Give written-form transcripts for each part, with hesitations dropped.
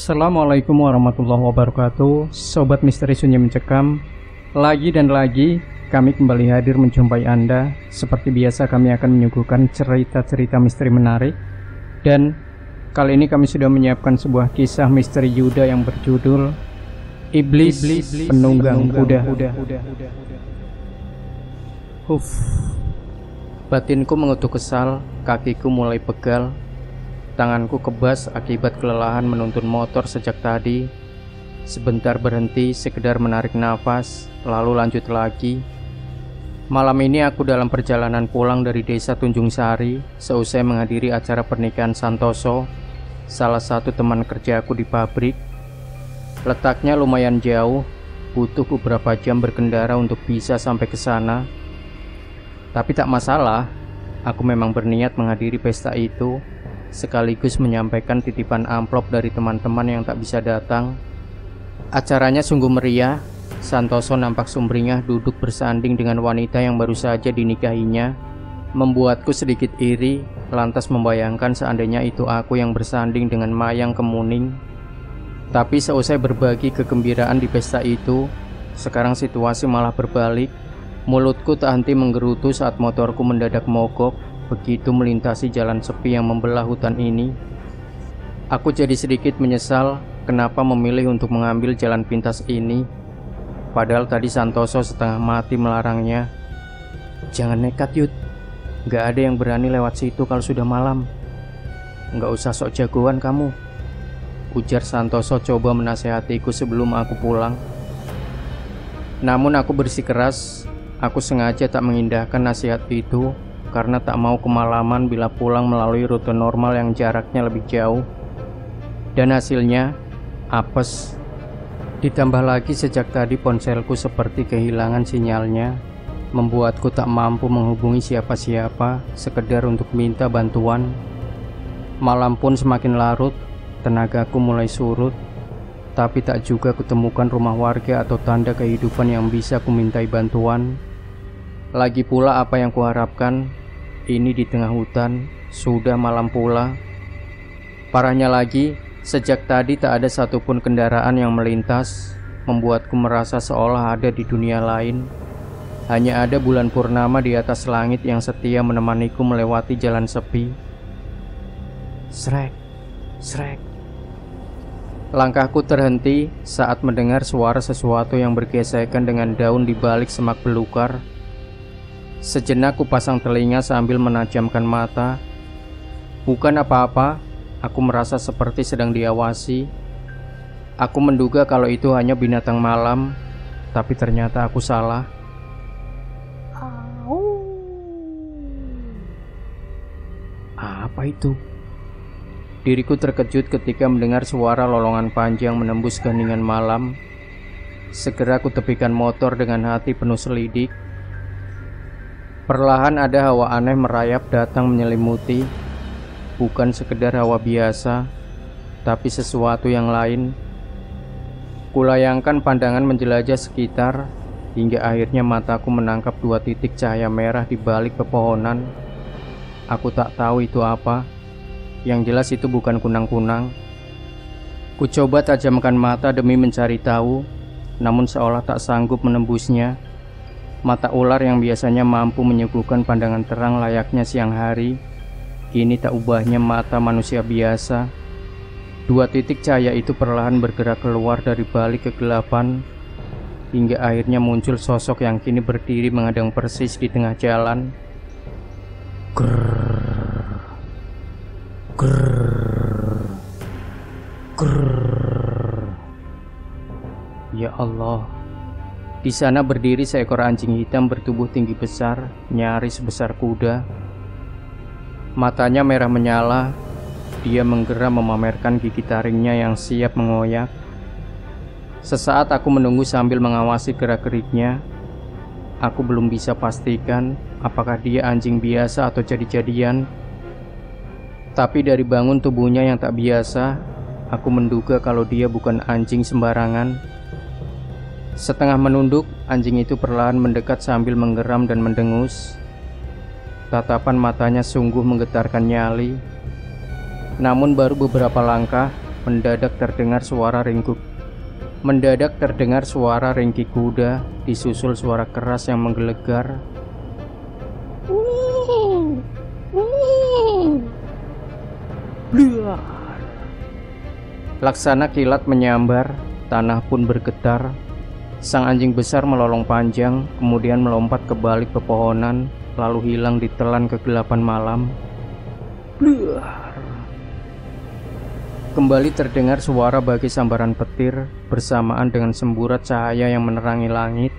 Assalamualaikum warahmatullahi wabarakatuh. Sobat Misteri Sunyi Mencekam, lagi dan lagi kami kembali hadir menjumpai Anda. Seperti biasa kami akan menyuguhkan cerita-cerita misteri menarik. Dan kali ini kami sudah menyiapkan sebuah kisah misteri Yuda yang berjudul Iblis Penunggang Kuda. Batinku mengutuk kesal, kakiku mulai pegal. Tanganku kebas akibat kelelahan menuntun motor sejak tadi. Sebentar berhenti, sekedar menarik nafas, lalu lanjut lagi. Malam ini aku dalam perjalanan pulang dari desa Tunjung Sari seusai menghadiri acara pernikahan Santoso, salah satu teman kerjaku di pabrik. Letaknya lumayan jauh, butuh beberapa jam berkendara untuk bisa sampai ke sana. Tapi tak masalah, aku memang berniat menghadiri pesta itu, sekaligus menyampaikan titipan amplop dari teman-teman yang tak bisa datang. Acaranya sungguh meriah. Santoso nampak sumringah duduk bersanding dengan wanita yang baru saja dinikahinya. Membuatku sedikit iri, lantas membayangkan seandainya itu aku yang bersanding dengan Mayang Kemuning. Tapi seusai berbagi kegembiraan di pesta itu, sekarang situasi malah berbalik. Mulutku tak henti menggerutu saat motorku mendadak mogok begitu melintasi jalan sepi yang membelah hutan ini. Aku jadi sedikit menyesal kenapa memilih untuk mengambil jalan pintas ini. Padahal tadi Santoso setengah mati melarangnya. "Jangan nekat, Yud. Gak ada yang berani lewat situ kalau sudah malam. Gak usah sok jagoan kamu," ujar Santoso coba menasehatiku sebelum aku pulang. Namun aku bersikeras. Aku sengaja tak mengindahkan nasihat itu karena tak mau kemalaman bila pulang melalui rute normal yang jaraknya lebih jauh. Dan hasilnya apes. Ditambah lagi sejak tadi ponselku seperti kehilangan sinyalnya, membuatku tak mampu menghubungi siapa-siapa sekedar untuk minta bantuan. Malam pun semakin larut, tenagaku mulai surut, tapi tak juga kutemukan rumah warga atau tanda kehidupan yang bisa kumintai bantuan. Lagi pula apa yang kuharapkan, ini di tengah hutan, sudah malam pula. Parahnya lagi, sejak tadi tak ada satupun kendaraan yang melintas, membuatku merasa seolah ada di dunia lain. Hanya ada bulan purnama di atas langit yang setia menemaniku melewati jalan sepi. Srek, srek. Langkahku terhenti saat mendengar suara sesuatu yang bergesekan dengan daun di balik semak belukar. Sejenak ku pasang telinga sambil menajamkan mata. Bukan apa-apa, aku merasa seperti sedang diawasi. Aku menduga kalau itu hanya binatang malam, tapi ternyata aku salah. Apa itu? Diriku terkejut ketika mendengar suara lolongan panjang menembus keheningan malam. Segera ku tepikan motor dengan hati penuh selidik. Perlahan ada hawa aneh merayap datang menyelimuti. Bukan sekedar hawa biasa, tapi sesuatu yang lain. Kulayangkan pandangan menjelajah sekitar, hingga akhirnya mataku menangkap dua titik cahaya merah di balik pepohonan. Aku tak tahu itu apa. Yang jelas itu bukan kunang-kunang. Ku coba tajamkan mata demi mencari tahu, namun seolah tak sanggup menembusnya. Mata ular yang biasanya mampu menyuguhkan pandangan terang layaknya siang hari, kini tak ubahnya mata manusia biasa. Dua titik cahaya itu perlahan bergerak keluar dari balik kegelapan, hingga akhirnya muncul sosok yang kini berdiri menghadang persis di tengah jalan. Grrrr, grrrr, grrrr. Ya Allah. Di sana berdiri seekor anjing hitam bertubuh tinggi besar, nyaris sebesar kuda. Matanya merah menyala. Dia menggeram memamerkan gigi taringnya yang siap mengoyak. Sesaat aku menunggu sambil mengawasi gerak-geriknya. Aku belum bisa pastikan apakah dia anjing biasa atau jadi-jadian. Tapi dari bangun tubuhnya yang tak biasa, aku menduga kalau dia bukan anjing sembarangan. Setengah menunduk, anjing itu perlahan mendekat sambil menggeram dan mendengus. Tatapan matanya sungguh menggetarkan nyali. Namun baru beberapa langkah, mendadak terdengar suara ringkuk. Mendadak terdengar suara ringkik kuda, disusul suara keras yang menggelegar. Bluar. Laksana kilat menyambar, tanah pun bergetar. Sang anjing besar melolong panjang, kemudian melompat ke balik pepohonan, lalu hilang ditelan kegelapan malam. Bluar. Kembali terdengar suara bagi sambaran petir bersamaan dengan semburat cahaya yang menerangi langit,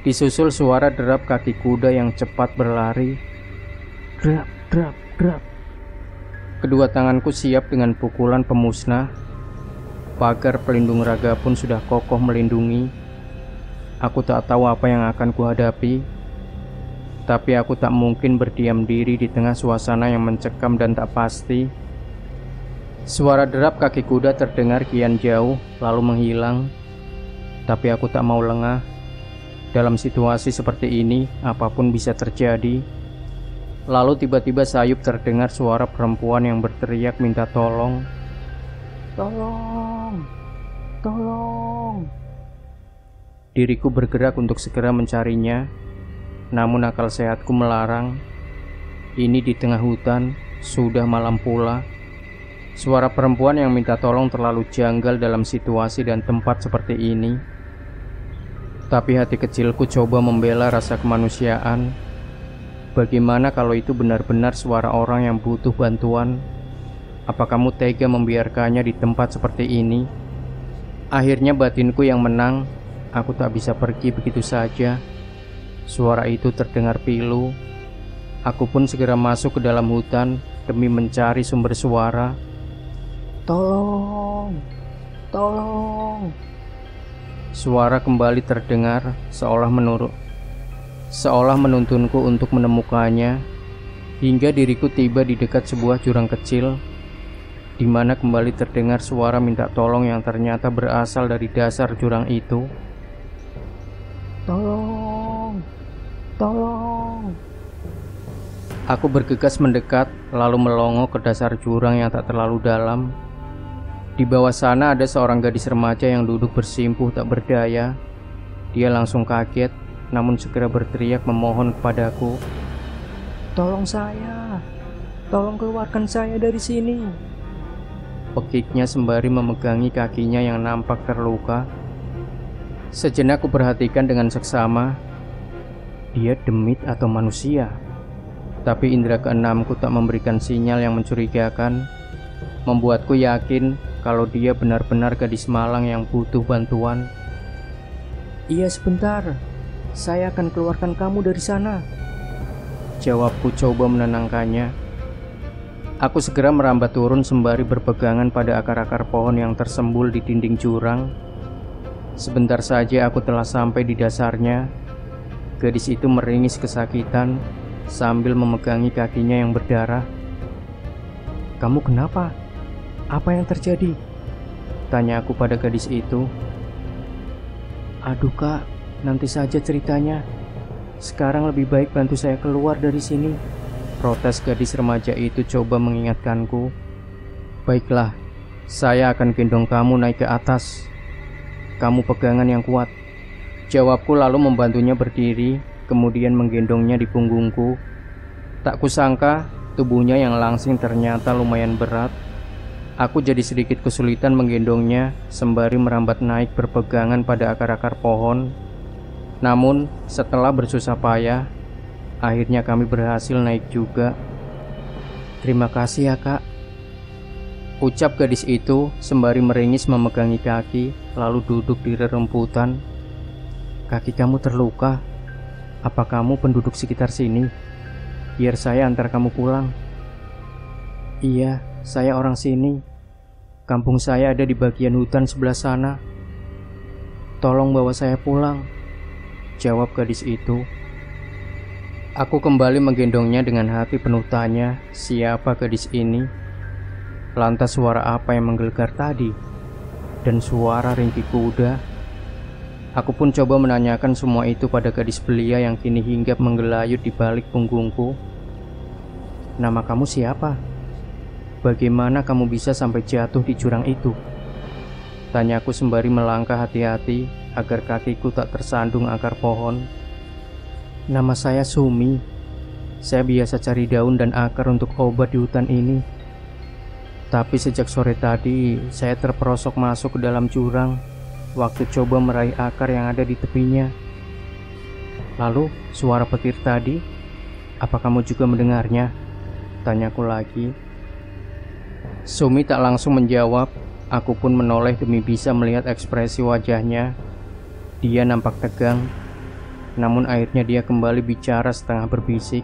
disusul suara derap kaki kuda yang cepat berlari. Drap, drap, drap. Kedua tanganku siap dengan pukulan pemusnah. Pagar pelindung raga pun sudah kokoh melindungi. Aku tak tahu apa yang akan kuhadapi, tapi aku tak mungkin berdiam diri di tengah suasana yang mencekam dan tak pasti. Suara derap kaki kuda terdengar kian jauh, lalu menghilang. Tapi aku tak mau lengah. Dalam situasi seperti ini, apapun bisa terjadi. Lalu tiba-tiba sayup terdengar suara perempuan yang berteriak minta tolong. Tolong! Tolong! Diriku bergerak untuk segera mencarinya, namun akal sehatku melarang. Ini di tengah hutan, sudah malam pula. Suara perempuan yang minta tolong terlalu janggal dalam situasi dan tempat seperti ini. Tapi hati kecilku coba membela rasa kemanusiaan. Bagaimana kalau itu benar-benar suara orang yang butuh bantuan? Apa kamu tega membiarkannya di tempat seperti ini? Akhirnya batinku yang menang. Aku tak bisa pergi begitu saja. Suara itu terdengar pilu. Aku pun segera masuk ke dalam hutan demi mencari sumber suara. Tolong! Tolong! Suara kembali terdengar seolah menuntunku untuk menemukannya, hingga diriku tiba di dekat sebuah jurang kecil, di mana kembali terdengar suara minta tolong yang ternyata berasal dari dasar jurang itu. Tolong! Tolong! Aku bergegas mendekat, lalu melongo ke dasar jurang yang tak terlalu dalam. Di bawah sana ada seorang gadis remaja yang duduk bersimpuh tak berdaya. Dia langsung kaget, namun segera berteriak memohon kepadaku. Tolong saya, tolong keluarkan saya dari sini. Pekiknya sembari memegangi kakinya yang nampak terluka. Sejenak ku perhatikan dengan seksama. Dia demit atau manusia? Tapi indera keenamku tak memberikan sinyal yang mencurigakan, membuatku yakin kalau dia benar-benar gadis malang yang butuh bantuan. Iya sebentar, saya akan keluarkan kamu dari sana, jawabku coba menenangkannya. Aku segera merambat turun sembari berpegangan pada akar-akar pohon yang tersembul di dinding jurang. Sebentar saja aku telah sampai di dasarnya. Gadis itu meringis kesakitan sambil memegangi kakinya yang berdarah. Kamu kenapa? Apa yang terjadi? Tanya aku pada gadis itu. Aduh kak, nanti saja ceritanya. Sekarang lebih baik bantu saya keluar dari sini, protes gadis remaja itu coba mengingatkanku. Baiklah, saya akan gendong kamu naik ke atas. Kamu pegangan yang kuat, jawabku lalu membantunya berdiri, kemudian menggendongnya di punggungku. Tak kusangka, tubuhnya yang langsing ternyata lumayan berat. Aku jadi sedikit kesulitan menggendongnya sembari merambat naik berpegangan pada akar-akar pohon. Namun, setelah bersusah payah, akhirnya kami berhasil naik juga. Terima kasih ya kak, ucap gadis itu sembari meringis memegangi kaki, lalu duduk di rerumputan. Kaki kamu terluka. Apa kamu penduduk sekitar sini? Biar saya antar kamu pulang. Iya, saya orang sini. Kampung saya ada di bagian hutan sebelah sana. Tolong bawa saya pulang, jawab gadis itu. Aku kembali menggendongnya dengan hati penuh tanya, siapa gadis ini? Lantas suara apa yang menggelegar tadi? Dan suara ringkih kuda? Aku pun coba menanyakan semua itu pada gadis belia yang kini hinggap menggelayut di balik punggungku. Nama kamu siapa? bagaimana kamu bisa sampai jatuh di jurang itu? Tanyaku sembari melangkah hati-hati agar kakiku tak tersandung akar pohon. Nama saya Sumi. Saya biasa cari daun dan akar untuk obat di hutan ini. Tapi sejak sore tadi, saya terperosok masuk ke dalam jurang waktu coba meraih akar yang ada di tepinya. Lalu, suara petir tadi, apa kamu juga mendengarnya? Tanyaku lagi. Sumi tak langsung menjawab. Aku pun menoleh demi bisa melihat ekspresi wajahnya. Dia nampak tegang. Namun akhirnya dia kembali bicara setengah berbisik.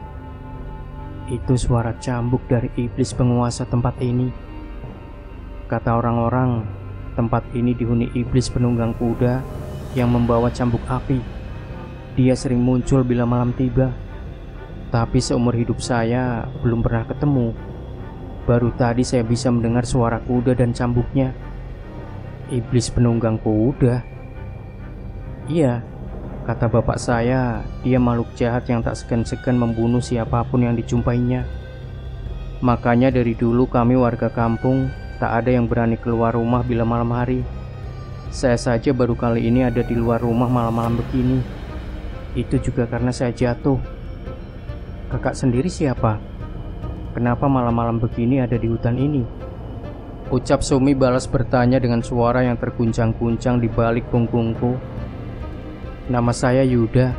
Itu suara cambuk dari iblis penguasa tempat ini. Kata orang-orang, tempat ini dihuni iblis penunggang kuda yang membawa cambuk api. Dia sering muncul bila malam tiba. Tapi seumur hidup saya belum pernah ketemu. Baru tadi saya bisa mendengar suara kuda dan cambuknya. Iblis penunggang kuda? Iya, kata bapak saya, dia makhluk jahat yang tak segan-segan membunuh siapapun yang dijumpainya. Makanya dari dulu kami warga kampung tak ada yang berani keluar rumah bila malam hari. Saya saja baru kali ini ada di luar rumah malam-malam begini. Itu juga karena saya jatuh. Kakak sendiri siapa? Kenapa malam-malam begini ada di hutan ini? Ucap Sumi balas bertanya dengan suara yang terguncang-guncang di balik punggungku. Nama saya Yuda.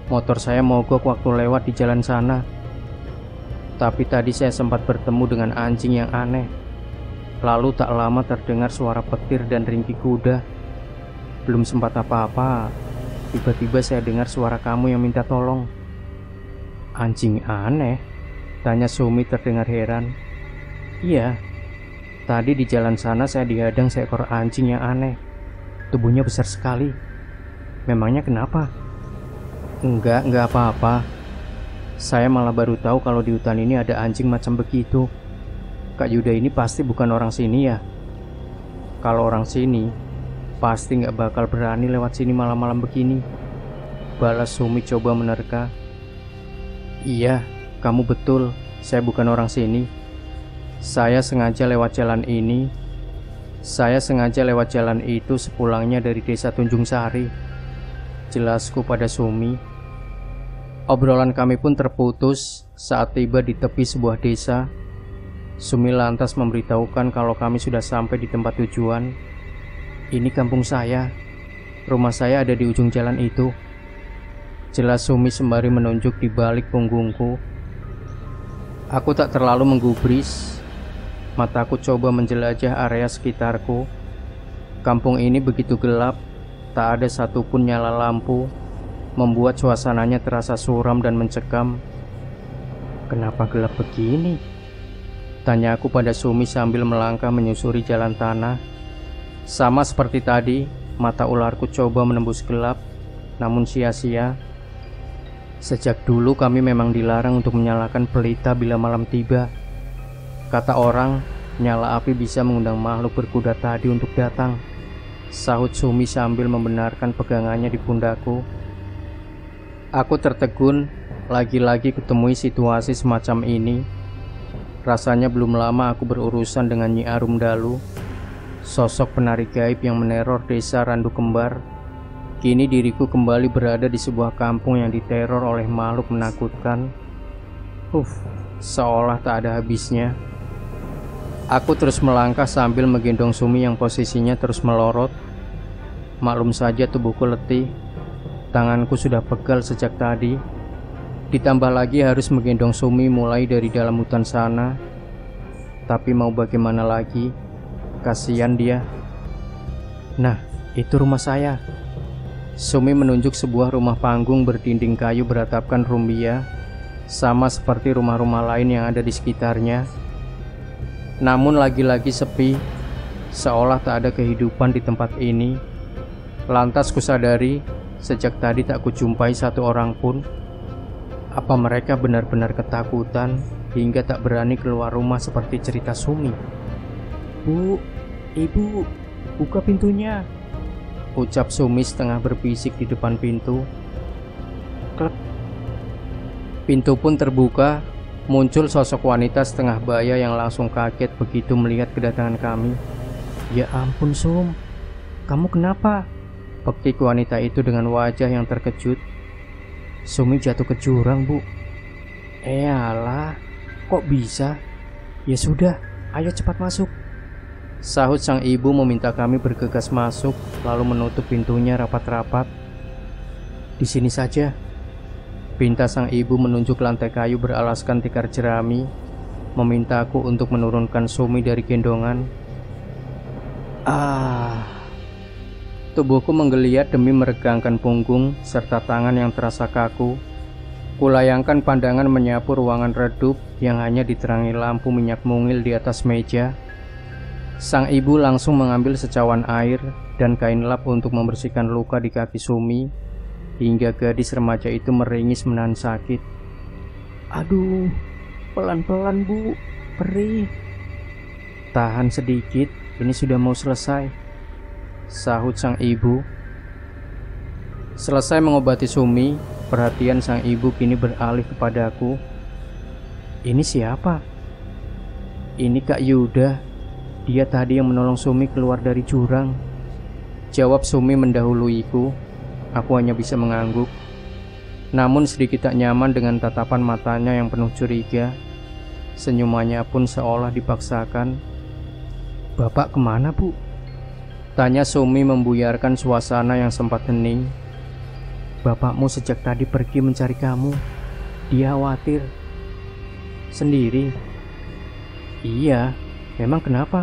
Motor saya mogok waktu lewat di jalan sana. Tapi tadi saya sempat bertemu dengan anjing yang aneh. Lalu tak lama terdengar suara petir dan ringkih kuda. Belum sempat apa-apa, tiba-tiba saya dengar suara kamu yang minta tolong. Anjing aneh? Tanya Sumi terdengar heran. Iya, tadi di jalan sana saya dihadang seekor anjing yang aneh. Tubuhnya besar sekali. Memangnya kenapa? Enggak apa-apa. Saya malah baru tahu kalau di hutan ini ada anjing macam begitu. Kak Yuda ini pasti bukan orang sini ya? Kalau orang sini, pasti nggak bakal berani lewat sini malam-malam begini. Balas Sumi coba menerka. Iya, kamu betul, saya bukan orang sini. Saya sengaja lewat jalan ini. Saya sengaja lewat jalan itu sepulangnya dari desa Tunjung Sari. Jelasku pada Sumi. Obrolan kami pun terputus saat tiba di tepi sebuah desa. Sumi lantas memberitahukan kalau kami sudah sampai di tempat tujuan. Ini kampung saya. Rumah saya ada di ujung jalan itu. Jelas Sumi sembari menunjuk di balik punggungku. Aku tak terlalu menggubris. Mataku coba menjelajah area sekitarku. Kampung ini begitu gelap, tak ada satupun nyala lampu, membuat suasananya terasa suram dan mencekam. Kenapa gelap begini? Tanya aku pada Sumi sambil melangkah menyusuri jalan tanah. Sama seperti tadi, mata ularku coba menembus gelap, namun sia-sia. Sejak dulu kami memang dilarang untuk menyalakan pelita bila malam tiba. Kata orang, nyala api bisa mengundang makhluk berkuda tadi untuk datang. Sahut Sumi sambil membenarkan pegangannya di pundakku. Aku tertegun, lagi-lagi kutemui situasi semacam ini. Rasanya belum lama aku berurusan dengan Nyi Arum Dalu, sosok penari gaib yang meneror desa Randu Kembar. Kini diriku kembali berada di sebuah kampung yang diteror oleh makhluk menakutkan. Seolah tak ada habisnya. Aku terus melangkah sambil menggendong Sumi yang posisinya terus melorot. Maklum saja tubuhku letih. Tanganku sudah pegal sejak tadi. Ditambah lagi harus menggendong Sumi mulai dari dalam hutan sana. Tapi mau bagaimana lagi? Kasihan dia. Nah, itu rumah saya. Sumi menunjuk sebuah rumah panggung berdinding kayu beratapkan rumbia, sama seperti rumah-rumah lain yang ada di sekitarnya. Namun lagi-lagi sepi, seolah tak ada kehidupan di tempat ini. Lantas kusadari, sejak tadi tak kujumpai satu orang pun. Apa mereka benar-benar ketakutan hingga tak berani keluar rumah seperti cerita Sumi? Bu, ibu, buka pintunya, ucap Sumi setengah berbisik di depan pintu. Klep. Pintu pun terbuka. Muncul sosok wanita setengah baya yang langsung kaget begitu melihat kedatangan kami. "Ya ampun Sum, kamu kenapa?" Pekik wanita itu dengan wajah yang terkejut. "Sumi jatuh ke jurang, Bu." "Alah, kok bisa?" "Ya sudah, ayo cepat masuk," sahut sang ibu meminta kami bergegas masuk lalu menutup pintunya rapat-rapat. "Di sini saja," pinta sang ibu menunjuk lantai kayu beralaskan tikar jerami, memintaku untuk menurunkan Sumi dari gendongan. Tubuhku menggeliat demi meregangkan punggung serta tangan yang terasa kaku. Kulayangkan pandangan menyapu ruangan redup yang hanya diterangi lampu minyak mungil di atas meja. Sang ibu langsung mengambil secawan air dan kain lap untuk membersihkan luka di kaki Sumi, hingga gadis remaja itu meringis menahan sakit. "Aduh, pelan-pelan Bu, perih." "Tahan sedikit, ini sudah mau selesai," sahut sang ibu. Selesai mengobati Sumi, perhatian sang ibu kini beralih kepadaku. "Ini siapa?" "Ini Kak Yuda, dia tadi yang menolong Sumi keluar dari jurang," jawab Sumi mendahuluiku. Aku hanya bisa mengangguk, namun sedikit tak nyaman dengan tatapan matanya yang penuh curiga. Senyumannya pun seolah dipaksakan. "Bapak kemana, Bu?" tanya Sumi membuyarkan suasana yang sempat hening. "Bapakmu sejak tadi pergi mencari kamu. Dia khawatir." "Sendiri?" "Iya, memang kenapa?"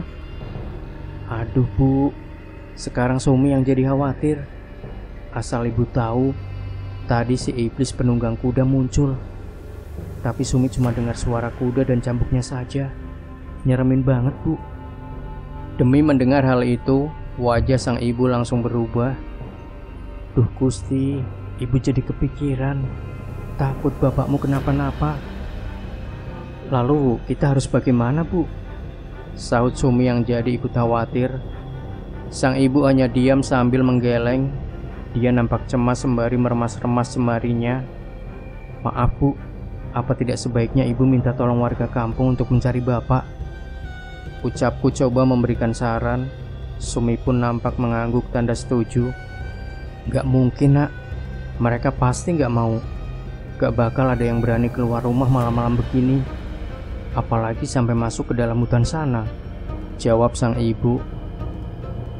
"Aduh Bu, sekarang Sumi yang jadi khawatir. Asal ibu tahu, tadi si iblis penunggang kuda muncul. Tapi Sumi cuma dengar suara kuda dan cambuknya saja. Nyeremin banget Bu." Demi mendengar hal itu, wajah sang ibu langsung berubah. "Duh Gusti, ibu jadi kepikiran. Takut bapakmu kenapa-napa." "Lalu kita harus bagaimana Bu?" sahut Sumi yang jadi ikut khawatir. Sang ibu hanya diam sambil menggeleng. Dia nampak cemas sembari meremas-remas jemarinya. "Maaf Bu, apa tidak sebaiknya ibu minta tolong warga kampung untuk mencari bapak?" Ucapku coba memberikan saran. Sumi pun nampak mengangguk tanda setuju. "Gak mungkin Nak, mereka pasti gak mau. Gak bakal ada yang berani keluar rumah malam-malam begini, apalagi sampai masuk ke dalam hutan sana," jawab sang ibu.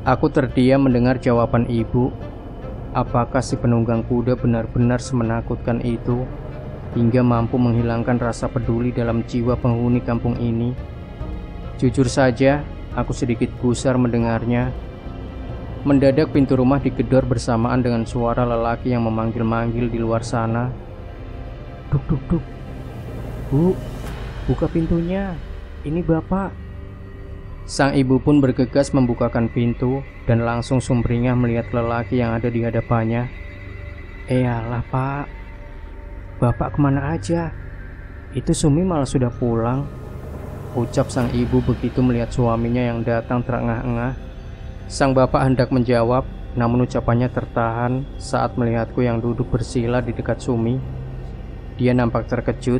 Aku terdiam mendengar jawaban ibu. Apakah si penunggang kuda benar-benar semenakutkan itu hingga mampu menghilangkan rasa peduli dalam jiwa penghuni kampung ini? Jujur saja, aku sedikit gusar mendengarnya. Mendadak pintu rumah digedor bersamaan dengan suara lelaki yang memanggil-manggil di luar sana. "Duk duk duk. Bu, buka pintunya. Ini Bapak." Sang ibu pun bergegas membukakan pintu dan langsung sumringah melihat lelaki yang ada di hadapannya. "Alah Pak, Bapak kemana aja? Itu Sumi malah sudah pulang," ucap sang ibu begitu melihat suaminya yang datang terengah-engah. Sang bapak hendak menjawab, namun ucapannya tertahan saat melihatku yang duduk bersila di dekat Sumi. Dia nampak terkejut,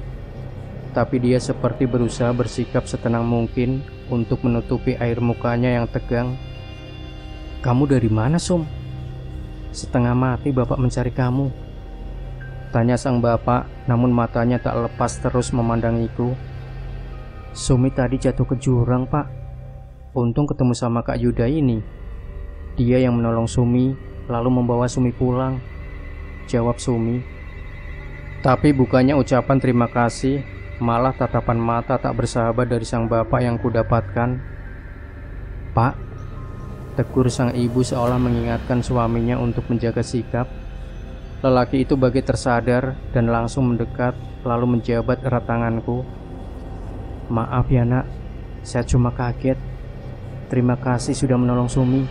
tapi dia seperti berusaha bersikap setenang mungkin untuk menutupi air mukanya yang tegang. "Kamu dari mana, Sum? Setengah mati bapak mencari kamu," tanya sang bapak, namun matanya tak lepas terus memandangiku. "Sumi tadi jatuh ke jurang, Pak. Untung ketemu sama Kak Yuda ini. Dia yang menolong Sumi, lalu membawa Sumi pulang," jawab Sumi. Tapi bukannya ucapan terima kasih, malah tatapan mata tak bersahabat dari sang bapak yang kudapatkan. "Pak," tegur sang ibu seolah mengingatkan suaminya untuk menjaga sikap. Lelaki itu bagai tersadar dan langsung mendekat lalu menjabat erat tanganku. "Maaf ya Nak, saya cuma kaget. Terima kasih sudah menolong Sumi,"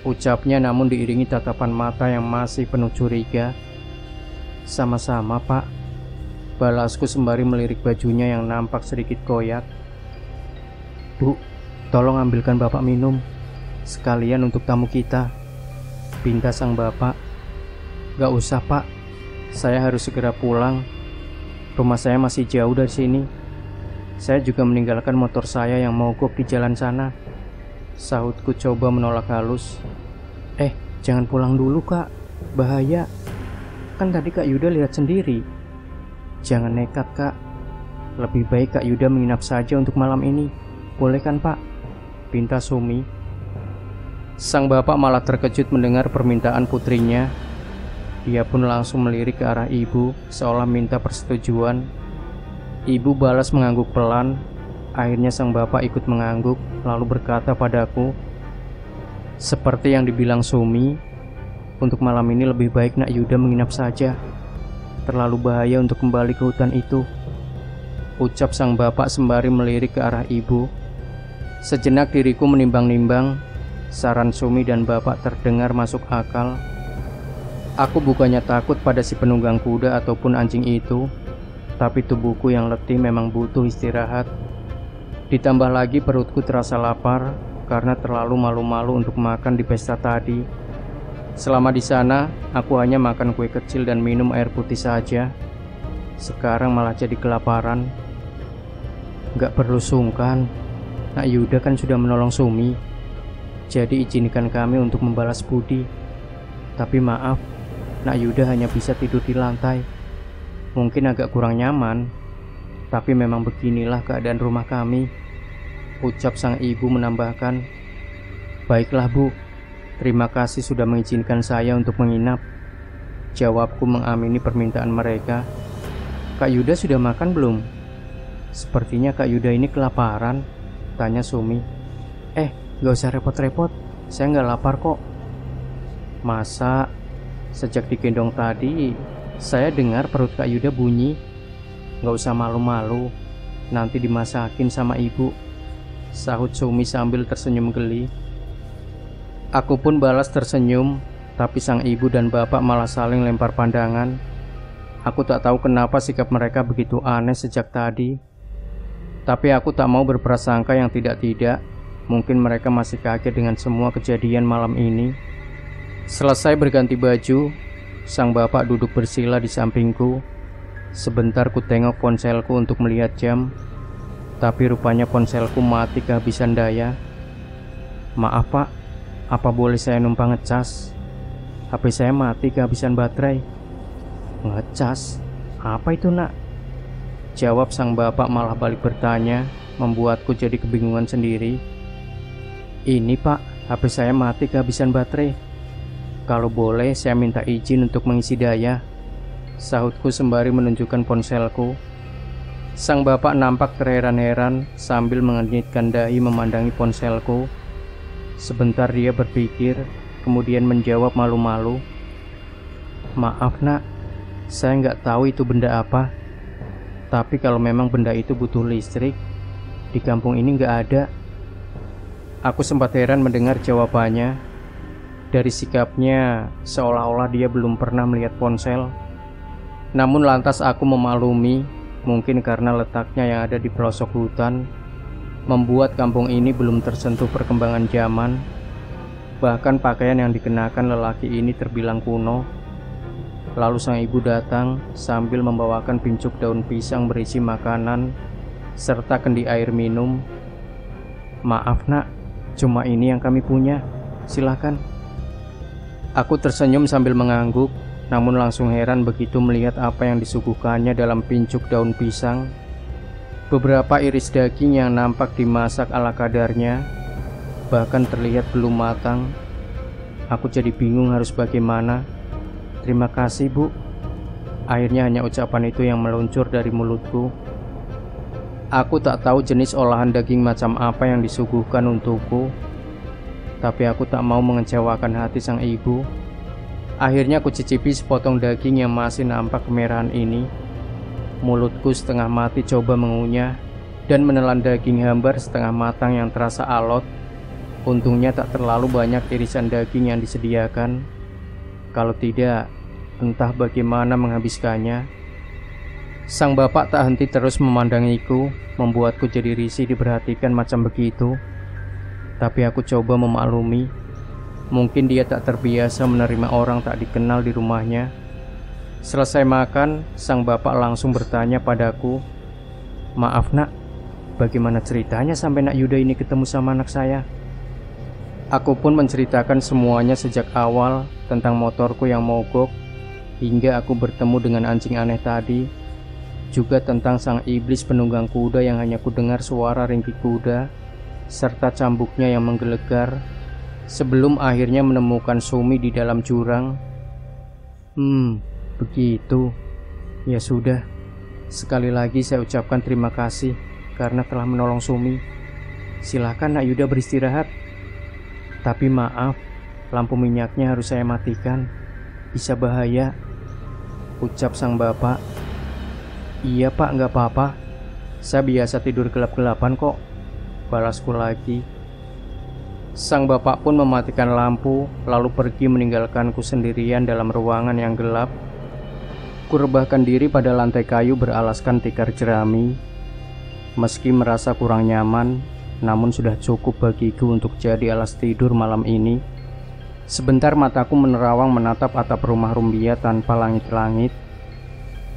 ucapnya namun diiringi tatapan mata yang masih penuh curiga. "Sama-sama Pak," balasku sembari melirik bajunya yang nampak sedikit koyak. "Bu, tolong ambilkan bapak minum, sekalian untuk tamu kita," pinta sang bapak. "Gak usah Pak, saya harus segera pulang. Rumah saya masih jauh dari sini," Saya juga meninggalkan motor saya yang mogok di jalan sana. Sahutku coba menolak halus. Jangan pulang dulu kak, bahaya. Kan tadi Kak Yuda lihat sendiri. Jangan nekat kak. Lebih baik Kak Yuda menginap saja untuk malam ini. Boleh kan pak? Pinta Sumi. Sang bapak malah terkejut mendengar permintaan putrinya. Dia pun langsung melirik ke arah ibu, seolah minta persetujuan. Ibu balas mengangguk pelan. Akhirnya sang bapak ikut mengangguk, lalu berkata padaku, seperti yang dibilang Sumi, untuk malam ini lebih baik Nak Yuda menginap saja. Terlalu bahaya untuk kembali ke hutan itu, ucap sang bapak sembari melirik ke arah ibu. Sejenak diriku menimbang-nimbang. Saran Sumi dan bapak terdengar masuk akal. Aku bukannya takut pada si penunggang kuda ataupun anjing itu, tapi tubuhku yang letih memang butuh istirahat. Ditambah lagi perutku terasa lapar karena terlalu malu-malu untuk makan di pesta tadi. Selama di sana, aku hanya makan kue kecil dan minum air putih saja. Sekarang malah jadi kelaparan. Gak perlu sungkan, Nak Yuda kan sudah menolong Sumi. Jadi izinkan kami untuk membalas budi. Tapi maaf, Nak Yuda hanya bisa tidur di lantai. Mungkin agak kurang nyaman, tapi memang beginilah keadaan rumah kami, ucap sang ibu menambahkan. Baiklah bu, terima kasih sudah mengizinkan saya untuk menginap, jawabku mengamini permintaan mereka. Kak Yuda sudah makan belum? Sepertinya Kak Yuda ini kelaparan, tanya Sumi. Gak usah repot-repot, saya gak lapar kok. Masa? Sejak digendong tadi, saya dengar perut Kak Yuda bunyi. Gak usah malu-malu, nanti dimasakin sama ibu, sahut Sumi sambil tersenyum geli. Aku pun balas tersenyum, tapi sang ibu dan bapak malah saling lempar pandangan. Aku tak tahu kenapa sikap mereka begitu aneh sejak tadi. Tapi aku tak mau berprasangka yang tidak-tidak. Mungkin mereka masih kaget dengan semua kejadian malam ini. Selesai berganti baju, sang bapak duduk bersila di sampingku. Sebentar ku tengok ponselku untuk melihat jam, tapi rupanya ponselku mati kehabisan daya. Maaf pak, apa boleh saya numpang ngecas? HP saya mati kehabisan baterai. Ngecas? Apa itu nak? Jawab sang bapak malah balik bertanya, membuatku jadi kebingungan sendiri. Ini pak, HP saya mati kehabisan baterai. Kalau boleh saya minta izin untuk mengisi daya, sahutku sembari menunjukkan ponselku. Sang bapak nampak terheran-heran sambil mengenyitkan dahi memandangi ponselku. Sebentar dia berpikir, kemudian menjawab malu-malu. Maaf nak, saya nggak tahu itu benda apa. Tapi kalau memang benda itu butuh listrik, di kampung ini nggak ada. Aku sempat heran mendengar jawabannya. Dari sikapnya, seolah-olah dia belum pernah melihat ponsel. Namun lantas aku memaklumi, mungkin karena letaknya yang ada di pelosok hutan, membuat kampung ini belum tersentuh perkembangan zaman. Bahkan pakaian yang dikenakan lelaki ini terbilang kuno. Lalu sang ibu datang sambil membawakan pincuk daun pisang berisi makanan serta kendi air minum. Maaf nak, cuma ini yang kami punya, silakan. Aku tersenyum sambil mengangguk, namun langsung heran begitu melihat apa yang disuguhkannya dalam pincuk daun pisang. Beberapa iris daging yang nampak dimasak ala kadarnya, bahkan terlihat belum matang. Aku jadi bingung harus bagaimana. Terima kasih bu. Akhirnya hanya ucapan itu yang meluncur dari mulutku. Aku tak tahu jenis olahan daging macam apa yang disuguhkan untukku, tapi aku tak mau mengecewakan hati sang ibu. Akhirnya aku cicipi sepotong daging yang masih nampak kemerahan ini. Mulutku setengah mati coba mengunyah dan menelan daging hambar setengah matang yang terasa alot. Untungnya tak terlalu banyak irisan daging yang disediakan. Kalau tidak, entah bagaimana menghabiskannya. Sang bapak tak henti terus memandangiku, membuatku jadi risih diperhatikan macam begitu. Tapi aku coba memaklumi. Mungkin dia tak terbiasa menerima orang tak dikenal di rumahnya. Selesai makan, sang bapak langsung bertanya padaku, maaf nak, bagaimana ceritanya sampai Nak Yuda ini ketemu sama anak saya? Aku pun menceritakan semuanya sejak awal tentang motorku yang mogok, hingga aku bertemu dengan anjing aneh tadi, juga tentang sang iblis penunggang kuda yang hanya kudengar suara ringkih kuda, serta cambuknya yang menggelegar, sebelum akhirnya menemukan Sumi di dalam jurang. Begitu. Ya sudah, sekali lagi saya ucapkan terima kasih karena telah menolong Sumi. Silahkan Nak Yuda beristirahat. Tapi maaf, lampu minyaknya harus saya matikan. Bisa bahaya, ucap sang bapak. Iya pak, nggak apa-apa. Saya biasa tidur gelap-gelapan kok, balasku lagi. Sang bapak pun mematikan lampu, lalu pergi meninggalkanku sendirian dalam ruangan yang gelap. Kurebahkan diri pada lantai kayu beralaskan tikar jerami. Meski merasa kurang nyaman, namun sudah cukup bagiku untuk jadi alas tidur malam ini. Sebentar mataku menerawang menatap atap rumah rumbia tanpa langit-langit.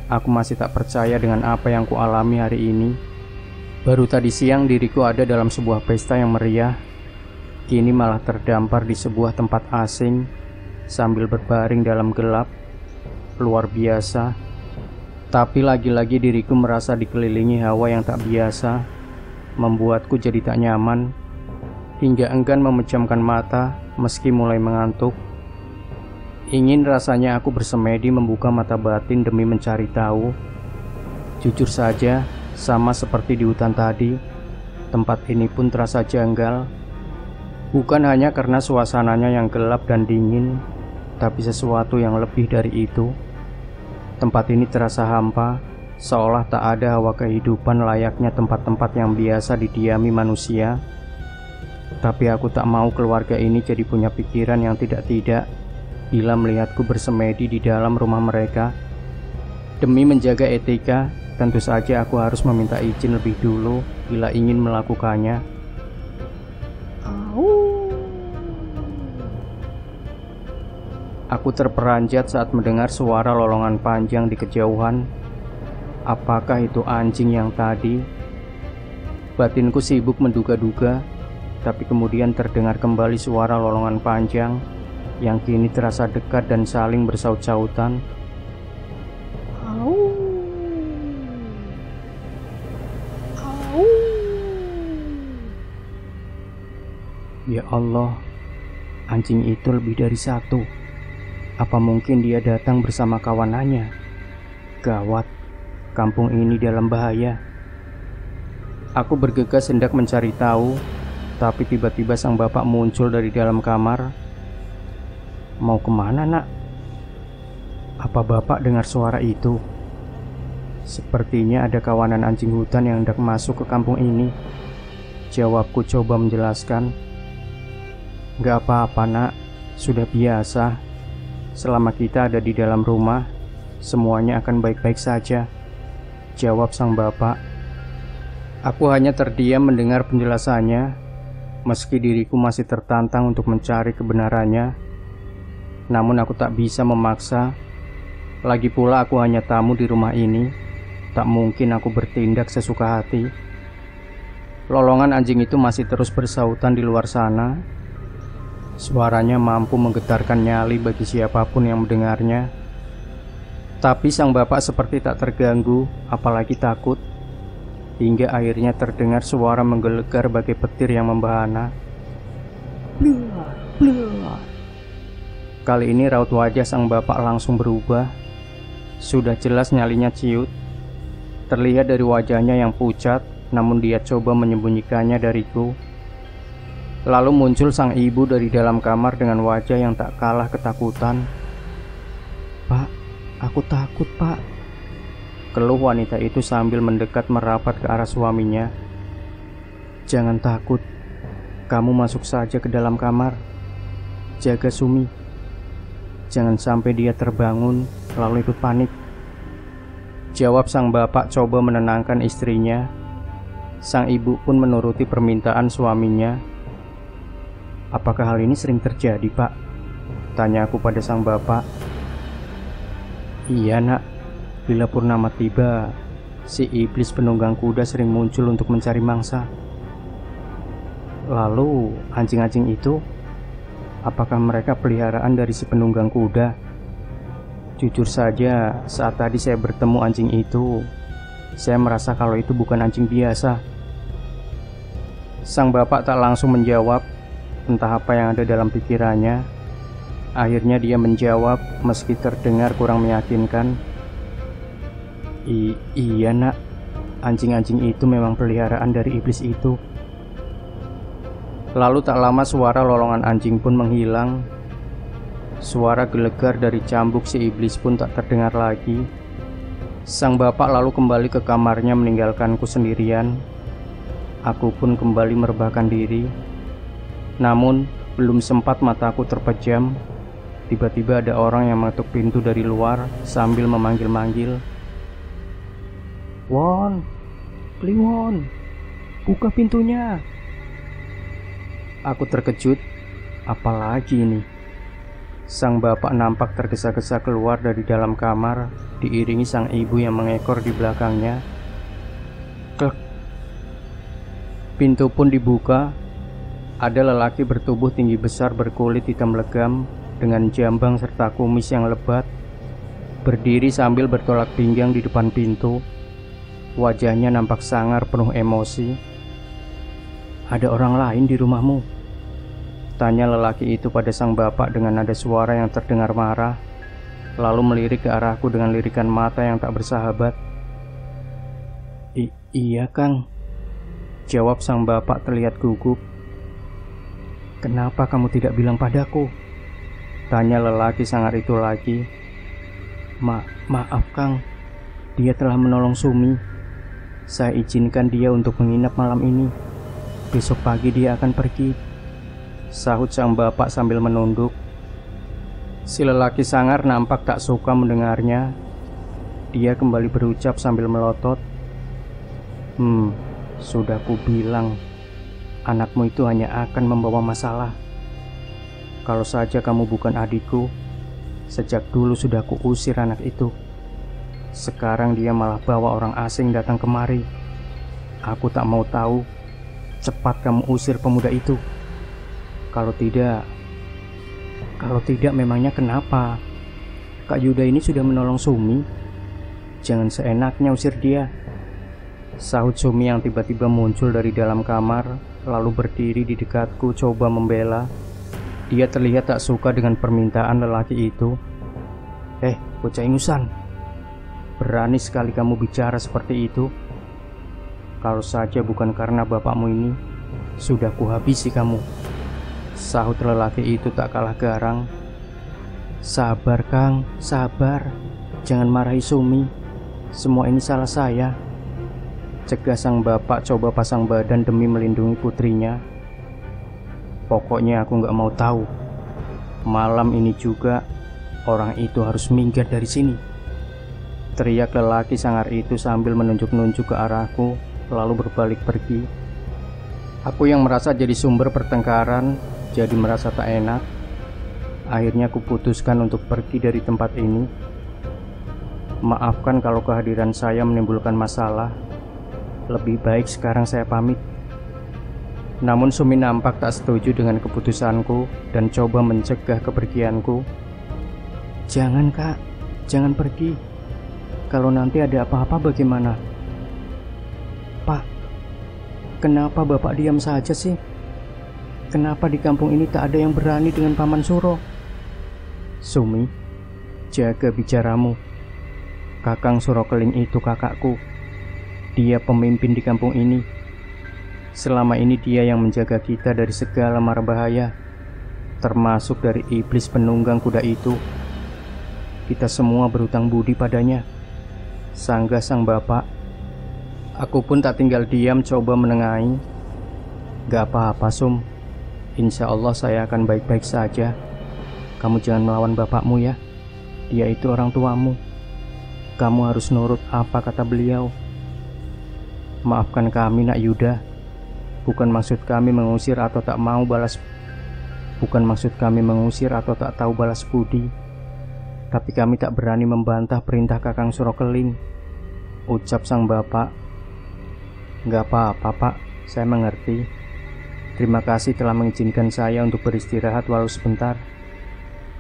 Aku masih tak percaya dengan apa yang kualami hari ini. Baru tadi siang diriku ada dalam sebuah pesta yang meriah, kini malah terdampar di sebuah tempat asing sambil berbaring dalam gelap. Luar biasa. Tapi lagi-lagi diriku merasa dikelilingi hawa yang tak biasa, membuatku jadi tak nyaman, hingga enggan memejamkan mata meski mulai mengantuk. Ingin rasanya aku bersemedi membuka mata batin demi mencari tahu. Jujur saja, sama seperti di hutan tadi, tempat ini pun terasa janggal. Bukan hanya karena suasananya yang gelap dan dingin, tapi sesuatu yang lebih dari itu. Tempat ini terasa hampa, seolah tak ada hawa kehidupan layaknya tempat-tempat yang biasa didiami manusia. Tapi aku tak mau keluarga ini jadi punya pikiran yang tidak-tidak bila melihatku bersemedi di dalam rumah mereka. Demi menjaga etika, tentu saja aku harus meminta izin lebih dulu bila ingin melakukannya. Aku terperanjat saat mendengar suara lolongan panjang di kejauhan. Apakah itu anjing yang tadi? Batinku sibuk menduga-duga, tapi kemudian terdengar kembali suara lolongan panjang yang kini terasa dekat dan saling bersaut-sautan. Ya Allah, anjing itu lebih dari satu. Apa mungkin dia datang bersama kawanannya? Gawat, kampung ini dalam bahaya. Aku bergegas hendak mencari tahu, tapi tiba-tiba sang bapak muncul dari dalam kamar. Mau kemana, Nak? Apa bapak dengar suara itu? Sepertinya ada kawanan anjing hutan yang hendak masuk ke kampung ini. Jawabku coba menjelaskan. Gak apa-apa, Nak, sudah biasa. Selama kita ada di dalam rumah, semuanya akan baik-baik saja, jawab sang bapak. Aku hanya terdiam mendengar penjelasannya, meski diriku masih tertantang untuk mencari kebenarannya. Namun aku tak bisa memaksa. Lagi pula aku hanya tamu di rumah ini, tak mungkin aku bertindak sesuka hati. Lolongan anjing itu masih terus bersautan di luar sana. Suaranya mampu menggetarkan nyali bagi siapapun yang mendengarnya. Tapi sang bapak seperti tak terganggu, apalagi takut. Hingga akhirnya terdengar suara menggelegar bagai petir yang membahana. Blah, blah. Kali ini raut wajah sang bapak langsung berubah. Sudah jelas nyalinya ciut. Terlihat dari wajahnya yang pucat, namun dia coba menyembunyikannya dariku. Lalu muncul sang ibu dari dalam kamar dengan wajah yang tak kalah ketakutan. Pak, aku takut, Pak, keluh wanita itu sambil mendekat merapat ke arah suaminya. Jangan takut, kamu masuk saja ke dalam kamar. Jaga Sumi. Jangan sampai dia terbangun lalu ikut panik, jawab sang bapak coba menenangkan istrinya. Sang ibu pun menuruti permintaan suaminya. Apakah hal ini sering terjadi, Pak? Tanya aku pada sang bapak. Iya, Nak. Bila purnama tiba, Si iblis penunggang kuda sering muncul untuk mencari mangsa. Lalu, anjing-anjing itu, apakah mereka peliharaan dari si penunggang kuda? Jujur saja, saat tadi saya bertemu anjing itu, saya merasa kalau itu bukan anjing biasa. Sang bapak tak langsung menjawab, entah apa yang ada dalam pikirannya. Akhirnya dia menjawab meski terdengar kurang meyakinkan. Iya nak, anjing-anjing itu memang peliharaan dari iblis itu. Lalu tak lama suara lolongan anjing pun menghilang. Suara gelegar dari cambuk si iblis pun tak terdengar lagi. Sang bapak lalu kembali ke kamarnya meninggalkanku sendirian. Aku pun kembali merebahkan diri. Namun belum sempat mataku terpejam, tiba-tiba ada orang yang mengetuk pintu dari luar sambil memanggil-manggil. "Won, Kliwon, buka pintunya." Aku terkejut, apalagi ini? Sang bapak nampak tergesa-gesa keluar dari dalam kamar, diiringi sang ibu yang mengekor di belakangnya. Klek. Pintu pun dibuka. Ada lelaki bertubuh tinggi besar berkulit hitam legam dengan jambang serta kumis yang lebat, berdiri sambil bertolak pinggang di depan pintu. Wajahnya nampak sangar penuh emosi. "Ada orang lain di rumahmu?" tanya lelaki itu pada sang bapak dengan nada suara yang terdengar marah, lalu melirik ke arahku dengan lirikan mata yang tak bersahabat. Iya Kang," jawab sang bapak terlihat gugup. "Kenapa kamu tidak bilang padaku?" tanya lelaki sangar itu lagi. Maaf Kang, dia telah menolong Sumi. Saya izinkan dia untuk menginap malam ini. Besok pagi dia akan pergi," sahut sang bapak sambil menunduk. Si lelaki sangar nampak tak suka mendengarnya. Dia kembali berucap sambil melotot. Sudah kubilang, anakmu itu hanya akan membawa masalah. Kalau saja kamu bukan adikku, sejak dulu sudah kuusir anak itu. Sekarang dia malah bawa orang asing datang kemari. Aku tak mau tahu. Cepat kamu usir pemuda itu. Kalau tidak memangnya kenapa? Kak Yuda ini sudah menolong Sumi. Jangan seenaknya usir dia, sahut Sumi yang tiba-tiba muncul dari dalam kamar, lalu berdiri di dekatku coba membela. Dia terlihat tak suka dengan permintaan lelaki itu. Bocah ingusan, berani sekali kamu bicara seperti itu. Kalau saja bukan karena bapakmu ini, sudah kuhabisi kamu, sahut lelaki itu tak kalah garang. Sabar Kang, sabar. Jangan marahi Sumi. Semua ini salah saya, cegah sang bapak coba pasang badan demi melindungi putrinya. Pokoknya aku gak mau tahu. Malam ini juga orang itu harus minggir dari sini, teriak lelaki sangar itu sambil menunjuk-nunjuk ke arahku, lalu berbalik pergi. Aku yang merasa jadi sumber pertengkaran, jadi merasa tak enak. Akhirnya aku putuskan untuk pergi dari tempat ini. Maafkan kalau kehadiran saya menimbulkan masalah. Lebih baik sekarang saya pamit. Namun Sumi nampak tak setuju dengan keputusanku dan coba mencegah kepergianku. Jangan Kak, jangan pergi. Kalau nanti ada apa-apa bagaimana? Pak, kenapa Bapak diam saja sih? Kenapa di kampung ini tak ada yang berani dengan Paman Suro? Sumi, jaga bicaramu. Kakang Suro Keling itu kakakku. Dia pemimpin di kampung ini. Selama ini dia yang menjaga kita dari segala mara bahaya, termasuk dari iblis penunggang kuda itu. Kita semua berhutang budi padanya, sanggah sang bapak. Aku pun tak tinggal diam coba menengahi. Gak apa-apa Sum, insya Allah saya akan baik-baik saja. Kamu jangan melawan bapakmu ya. Dia itu orang tuamu. Kamu harus nurut apa kata beliau. Maafkan kami Nak Yuda. Bukan maksud kami mengusir atau tak mau balas. Bukan maksud kami mengusir atau tak tahu balas budi. Tapi kami tak berani membantah perintah Kakang Suro Keling. ucap sang bapak. Gak apa-apa pak, saya mengerti. Terima kasih telah mengizinkan saya untuk beristirahat walau sebentar.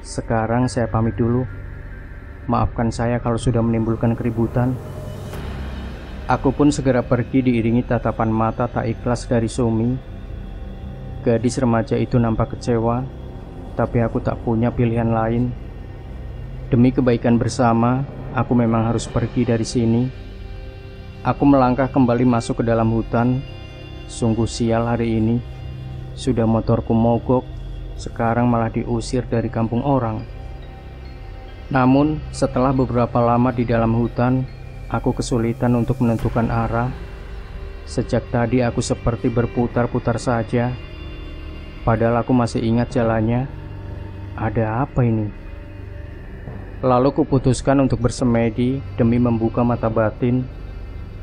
Sekarang saya pamit dulu. Maafkan saya kalau sudah menimbulkan keributan. Aku pun segera pergi diiringi tatapan mata tak ikhlas dari Sumi. Gadis remaja itu nampak kecewa, tapi aku tak punya pilihan lain. Demi kebaikan bersama, aku memang harus pergi dari sini. Aku melangkah kembali masuk ke dalam hutan. Sungguh sial hari ini. Sudah motorku mogok, sekarang malah diusir dari kampung orang. Namun, setelah beberapa lama di dalam hutan, aku kesulitan untuk menentukan arah. Sejak tadi aku seperti berputar-putar saja. Padahal aku masih ingat jalannya. Ada apa ini? Lalu kuputuskan untuk bersemedi demi membuka mata batin.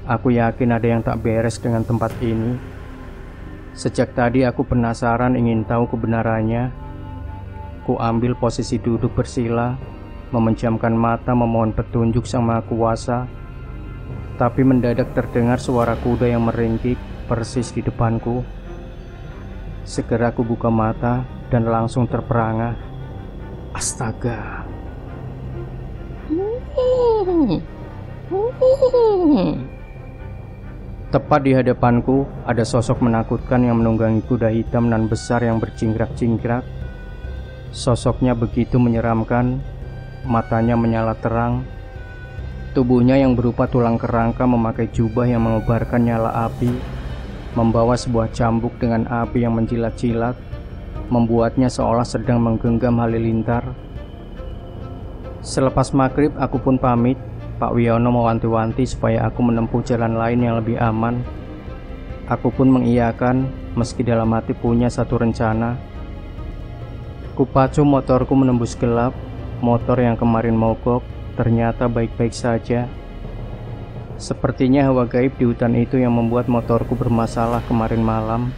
Aku yakin ada yang tak beres dengan tempat ini. Sejak tadi aku penasaran ingin tahu kebenarannya. Ku ambil posisi duduk bersila, memejamkan mata memohon petunjuk Sang Maha Kuasa. Tapi mendadak terdengar suara kuda yang meringkik persis di depanku. Segera aku buka mata dan langsung terperangah. Astaga. Tepat di hadapanku ada sosok menakutkan yang menunggangi kuda hitam nan besar yang berjingkrak-jingkrak. Sosoknya begitu menyeramkan, matanya menyala terang. Tubuhnya yang berupa tulang kerangka memakai jubah yang mengobarkan nyala api, membawa sebuah cambuk dengan api yang menjilat-jilat, membuatnya seolah sedang menggenggam halilintar. Selepas maghrib aku pun pamit. Pak Wiono mewanti-wanti supaya aku menempuh jalan lain yang lebih aman. Aku pun mengiyakan meski dalam hati punya satu rencana. Kupacu motorku menembus gelap. Motor yang kemarin mogok ternyata baik-baik saja. Sepertinya hawa gaib di hutan itu yang membuat motorku bermasalah kemarin malam.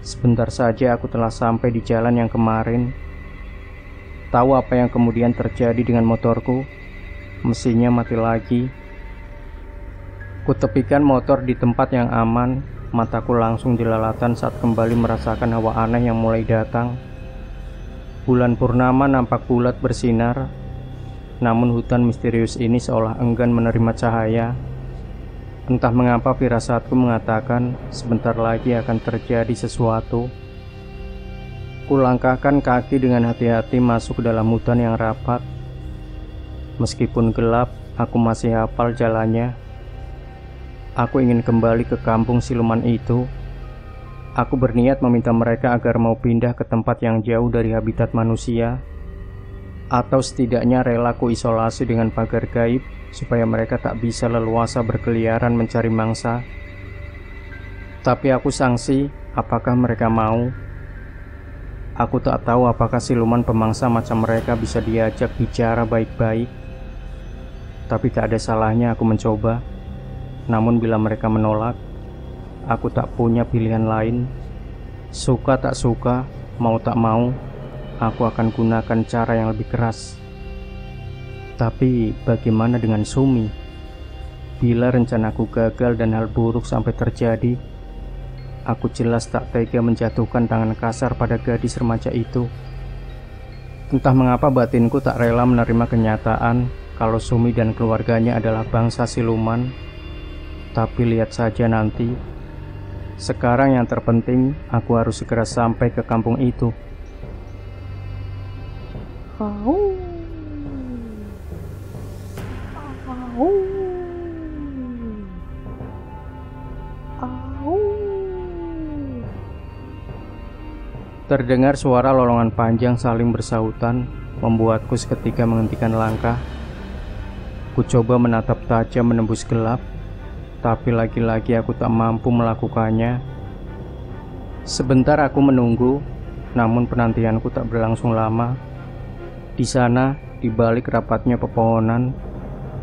Sebentar saja aku telah sampai di jalan yang kemarin. Tahu apa yang kemudian terjadi dengan motorku? Mesinnya mati lagi. Kutepikan motor di tempat yang aman. Mataku langsung dilalatan saat kembali merasakan hawa aneh yang mulai datang. Bulan purnama nampak bulat bersinar. Namun hutan misterius ini seolah enggan menerima cahaya. Entah mengapa firasatku mengatakan sebentar lagi akan terjadi sesuatu. Kulangkahkan kaki dengan hati-hati masuk ke dalam hutan yang rapat. Meskipun gelap, aku masih hafal jalannya. Aku ingin kembali ke kampung siluman itu. Aku berniat meminta mereka agar mau pindah ke tempat yang jauh dari habitat manusia, atau setidaknya rela ku isolasi dengan pagar gaib supaya mereka tak bisa leluasa berkeliaran mencari mangsa. Tapi aku sangsi, apakah mereka mau? Aku tak tahu apakah siluman pemangsa macam mereka bisa diajak bicara baik-baik. Tapi tak ada salahnya aku mencoba. Namun bila mereka menolak, aku tak punya pilihan lain. Suka tak suka, mau tak mau, aku akan gunakan cara yang lebih keras. Tapi bagaimana dengan Sumi? Bila rencanaku gagal dan hal buruk sampai terjadi, aku jelas tak tega menjatuhkan tangan kasar pada gadis remaja itu. Entah mengapa batinku tak rela menerima kenyataan kalau Sumi dan keluarganya adalah bangsa siluman. Tapi lihat saja nanti. Sekarang yang terpenting, aku harus segera sampai ke kampung itu. Terdengar suara lolongan panjang saling bersahutan, membuatku seketika menghentikan langkah. Ku coba menatap tajam menembus gelap, tapi lagi-lagi aku tak mampu melakukannya. Sebentar aku menunggu, namun penantianku tak berlangsung lama. Di sana, di balik rapatnya pepohonan,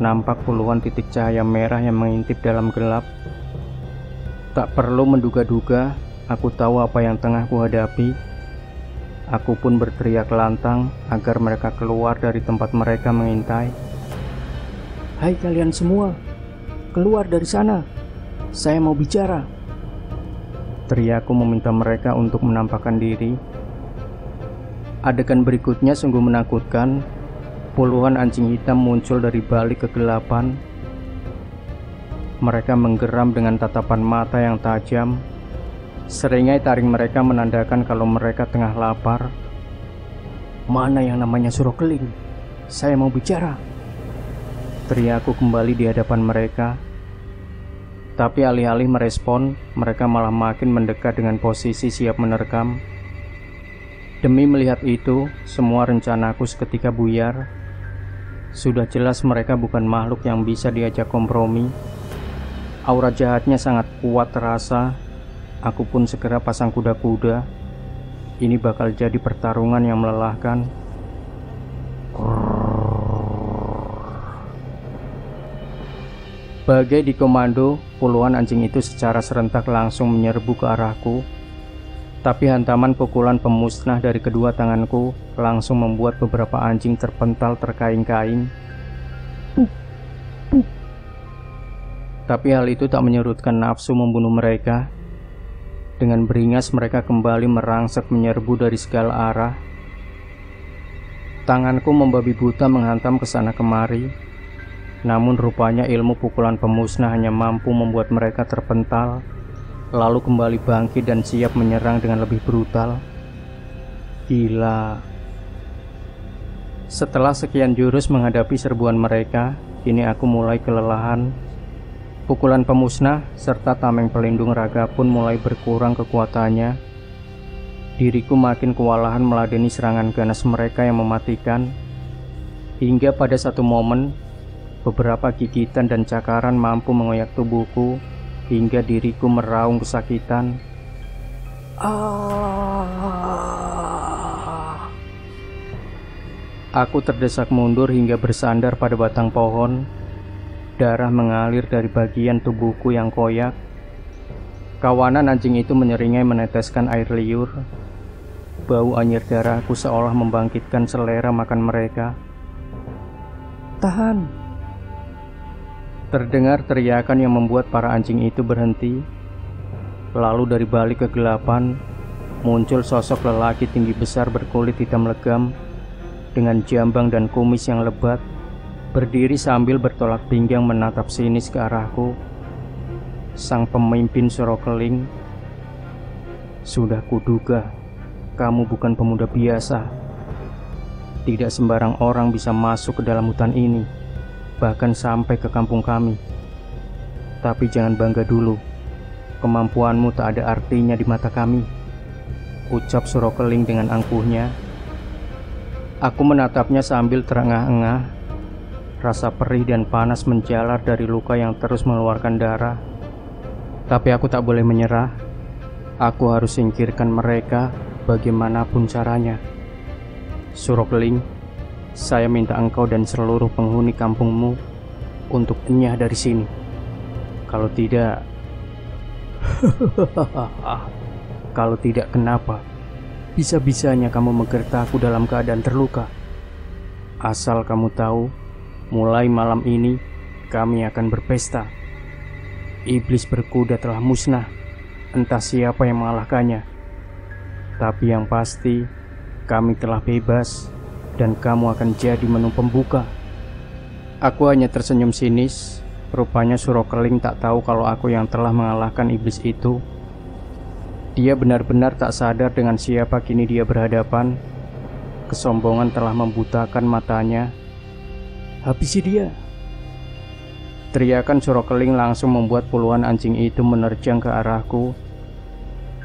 nampak puluhan titik cahaya merah yang mengintip dalam gelap. Tak perlu menduga-duga, aku tahu apa yang tengah kuhadapi. Aku pun berteriak lantang agar mereka keluar dari tempat mereka mengintai. Hai kalian semua, Keluar dari sana. Saya mau bicara. Teriakku meminta mereka untuk menampakkan diri. Adegan berikutnya sungguh menakutkan. Puluhan anjing hitam muncul dari balik kegelapan. Mereka menggeram dengan tatapan mata yang tajam. Seringai taring mereka menandakan kalau mereka tengah lapar. Mana yang namanya Surokeling? Saya mau bicara. Teriakku kembali di hadapan mereka. Tapi alih-alih merespon, mereka malah makin mendekat dengan posisi siap menerkam. Demi melihat itu, semua rencanaku seketika buyar. Sudah jelas mereka bukan makhluk yang bisa diajak kompromi. Aura jahatnya sangat kuat terasa. Aku pun segera pasang kuda-kuda. Ini bakal jadi pertarungan yang melelahkan. Bagai di komando, puluhan anjing itu secara serentak langsung menyerbu ke arahku. Tapi hantaman pukulan pemusnah dari kedua tanganku langsung membuat beberapa anjing terpental terkaing-kaing. Tapi hal itu tak menyurutkan nafsu membunuh mereka. Dengan beringas mereka kembali merangsek menyerbu dari segala arah. Tanganku membabi buta menghantam ke sana kemari. Namun rupanya ilmu pukulan pemusnah hanya mampu membuat mereka terpental, lalu kembali bangkit dan siap menyerang dengan lebih brutal. Gila. Setelah sekian jurus menghadapi serbuan mereka, kini aku mulai kelelahan. Pukulan pemusnah serta tameng pelindung raga pun mulai berkurang kekuatannya. Diriku makin kewalahan meladeni serangan ganas mereka yang mematikan. Hingga pada satu momen, beberapa gigitan dan cakaran mampu mengoyak tubuhku hingga diriku meraung kesakitan. Aku terdesak mundur hingga bersandar pada batang pohon. Darah mengalir dari bagian tubuhku yang koyak. Kawanan anjing itu menyeringai meneteskan air liur. Bau anyir darahku seolah membangkitkan selera makan mereka. Tahan! Terdengar teriakan yang membuat para anjing itu berhenti. Lalu dari balik kegelapan muncul sosok lelaki tinggi besar berkulit hitam legam dengan jambang dan kumis yang lebat, berdiri sambil bertolak pinggang menatap sinis ke arahku. Sang pemimpin Surokeling. Sudah kuduga, kamu bukan pemuda biasa. Tidak sembarang orang bisa masuk ke dalam hutan ini, bahkan sampai ke kampung kami. Tapi jangan bangga dulu, kemampuanmu tak ada artinya di mata kami, ucap Surokeling dengan angkuhnya. Aku menatapnya sambil terengah-engah. Rasa perih dan panas menjalar dari luka yang terus mengeluarkan darah. Tapi aku tak boleh menyerah. Aku harus singkirkan mereka bagaimanapun caranya. Surokeling, saya minta engkau dan seluruh penghuni kampungmu untuk enyah dari sini. Kalau tidak, kalau tidak kenapa? Bisa-bisanya kamu menggertakku dalam keadaan terluka. Asal kamu tahu, mulai malam ini kami akan berpesta. Iblis berkuda telah musnah. Entah siapa yang mengalahkannya. Tapi yang pasti, kami telah bebas dan kamu akan jadi menu pembuka. Aku hanya tersenyum sinis. Rupanya Surokeling tak tahu kalau aku yang telah mengalahkan iblis itu. Dia benar-benar tak sadar dengan siapa kini dia berhadapan. Kesombongan telah membutakan matanya. Habisi dia! Teriakan Surokeling langsung membuat puluhan anjing itu menerjang ke arahku.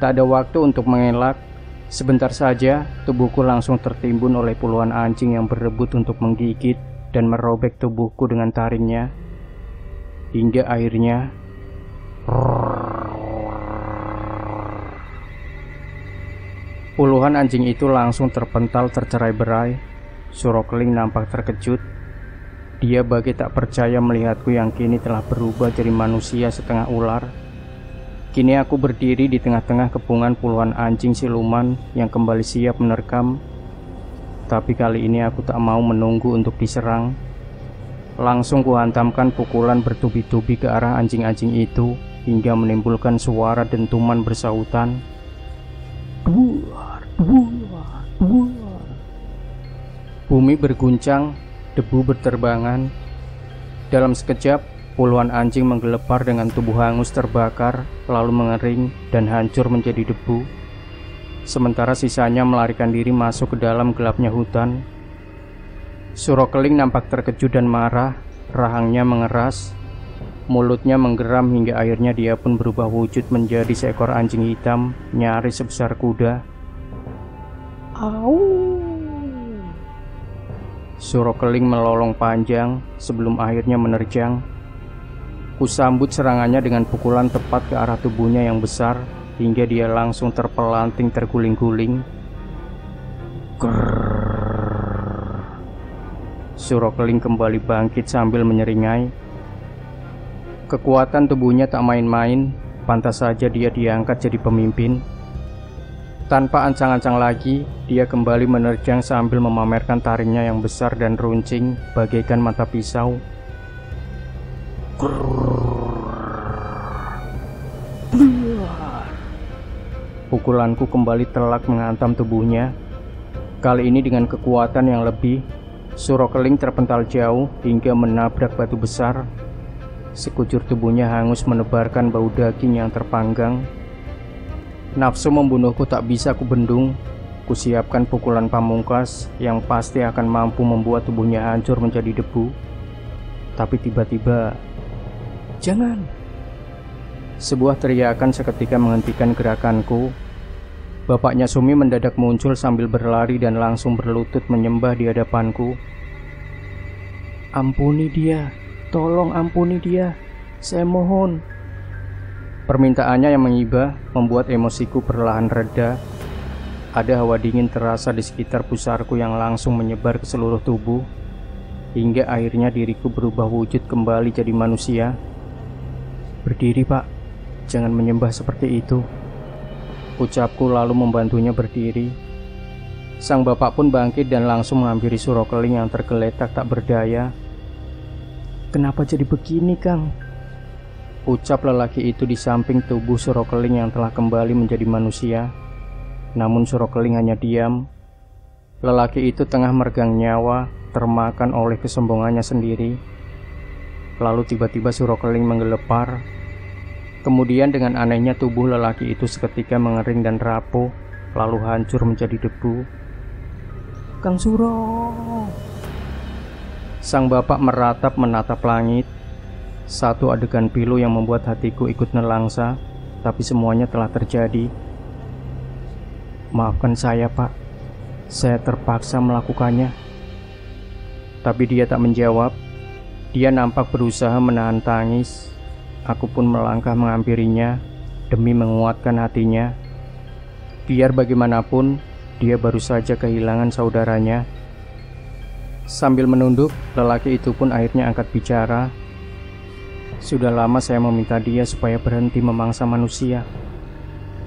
Tak ada waktu untuk mengelak. Sebentar saja tubuhku langsung tertimbun oleh puluhan anjing yang berebut untuk menggigit dan merobek tubuhku dengan taringnya. Hingga akhirnya puluhan anjing itu langsung terpental tercerai-berai. Surokeling nampak terkejut. Dia bagai tak percaya melihatku yang kini telah berubah jadi manusia setengah ular. Kini aku berdiri di tengah-tengah kepungan puluhan anjing siluman yang kembali siap menerkam. Tapi kali ini aku tak mau menunggu untuk diserang. Langsung kuhantamkan pukulan bertubi-tubi ke arah anjing-anjing itu hingga menimbulkan suara dentuman bersautan. Duar, duar, duar. Bumi berguncang, debu berterbangan. Dalam sekejap, puluhan anjing menggelepar dengan tubuh hangus terbakar, lalu mengering dan hancur menjadi debu. Sementara sisanya melarikan diri masuk ke dalam gelapnya hutan. Surokeling nampak terkejut dan marah, rahangnya mengeras, mulutnya menggeram hingga akhirnya dia pun berubah wujud menjadi seekor anjing hitam nyaris sebesar kuda. Au! Surokeling melolong panjang sebelum akhirnya menerjang. Kusambut serangannya dengan pukulan tepat ke arah tubuhnya yang besar hingga dia langsung terpelanting terguling-guling. Grrrr. Surokeling kembali bangkit sambil menyeringai. Kekuatan tubuhnya tak main-main, pantas saja dia diangkat jadi pemimpin. Tanpa ancang-ancang lagi, dia kembali menerjang sambil memamerkan taringnya yang besar dan runcing bagaikan mata pisau. Pukulanku kembali telak menghantam tubuhnya. Kali ini dengan kekuatan yang lebih. Surokeling terpental jauh hingga menabrak batu besar. Sekujur tubuhnya hangus menebarkan bau daging yang terpanggang. Nafsu membunuhku tak bisa kubendung. Kusiapkan pukulan pamungkas yang pasti akan mampu membuat tubuhnya hancur menjadi debu. Tapi tiba-tiba, jangan! Sebuah teriakan seketika menghentikan gerakanku. Bapaknya Sumi mendadak muncul sambil berlari dan langsung berlutut menyembah di hadapanku. Ampuni dia, tolong ampuni dia, saya mohon. Permintaannya yang mengibah membuat emosiku perlahan reda. Ada hawa dingin terasa di sekitar pusarku yang langsung menyebar ke seluruh tubuh, hingga akhirnya diriku berubah wujud kembali jadi manusia. Berdiri, Pak, jangan menyembah seperti itu, ucapku lalu membantunya berdiri. Sang bapak pun bangkit dan langsung menghampiri Surokeling yang tergeletak tak berdaya. Kenapa jadi begini, Kang? Ucap lelaki itu di samping tubuh Surokeling yang telah kembali menjadi manusia. Namun Surokeling hanya diam. Lelaki itu tengah meregang nyawa, termakan oleh kesombongannya sendiri. Lalu tiba-tiba Surokeling menggelepar. Kemudian dengan anehnya tubuh lelaki itu seketika mengering dan rapuh, lalu hancur menjadi debu. Kang Suro! Sang bapak meratap menatap langit. Satu adegan pilu yang membuat hatiku ikut nelangsa, tapi semuanya telah terjadi. Maafkan saya, Pak. Saya terpaksa melakukannya. Tapi dia tak menjawab. Dia nampak berusaha menahan tangis. Aku pun melangkah menghampirinya demi menguatkan hatinya. Biar bagaimanapun, dia baru saja kehilangan saudaranya. Sambil menunduk, lelaki itu pun akhirnya angkat bicara. Sudah lama saya meminta dia supaya berhenti memangsa manusia,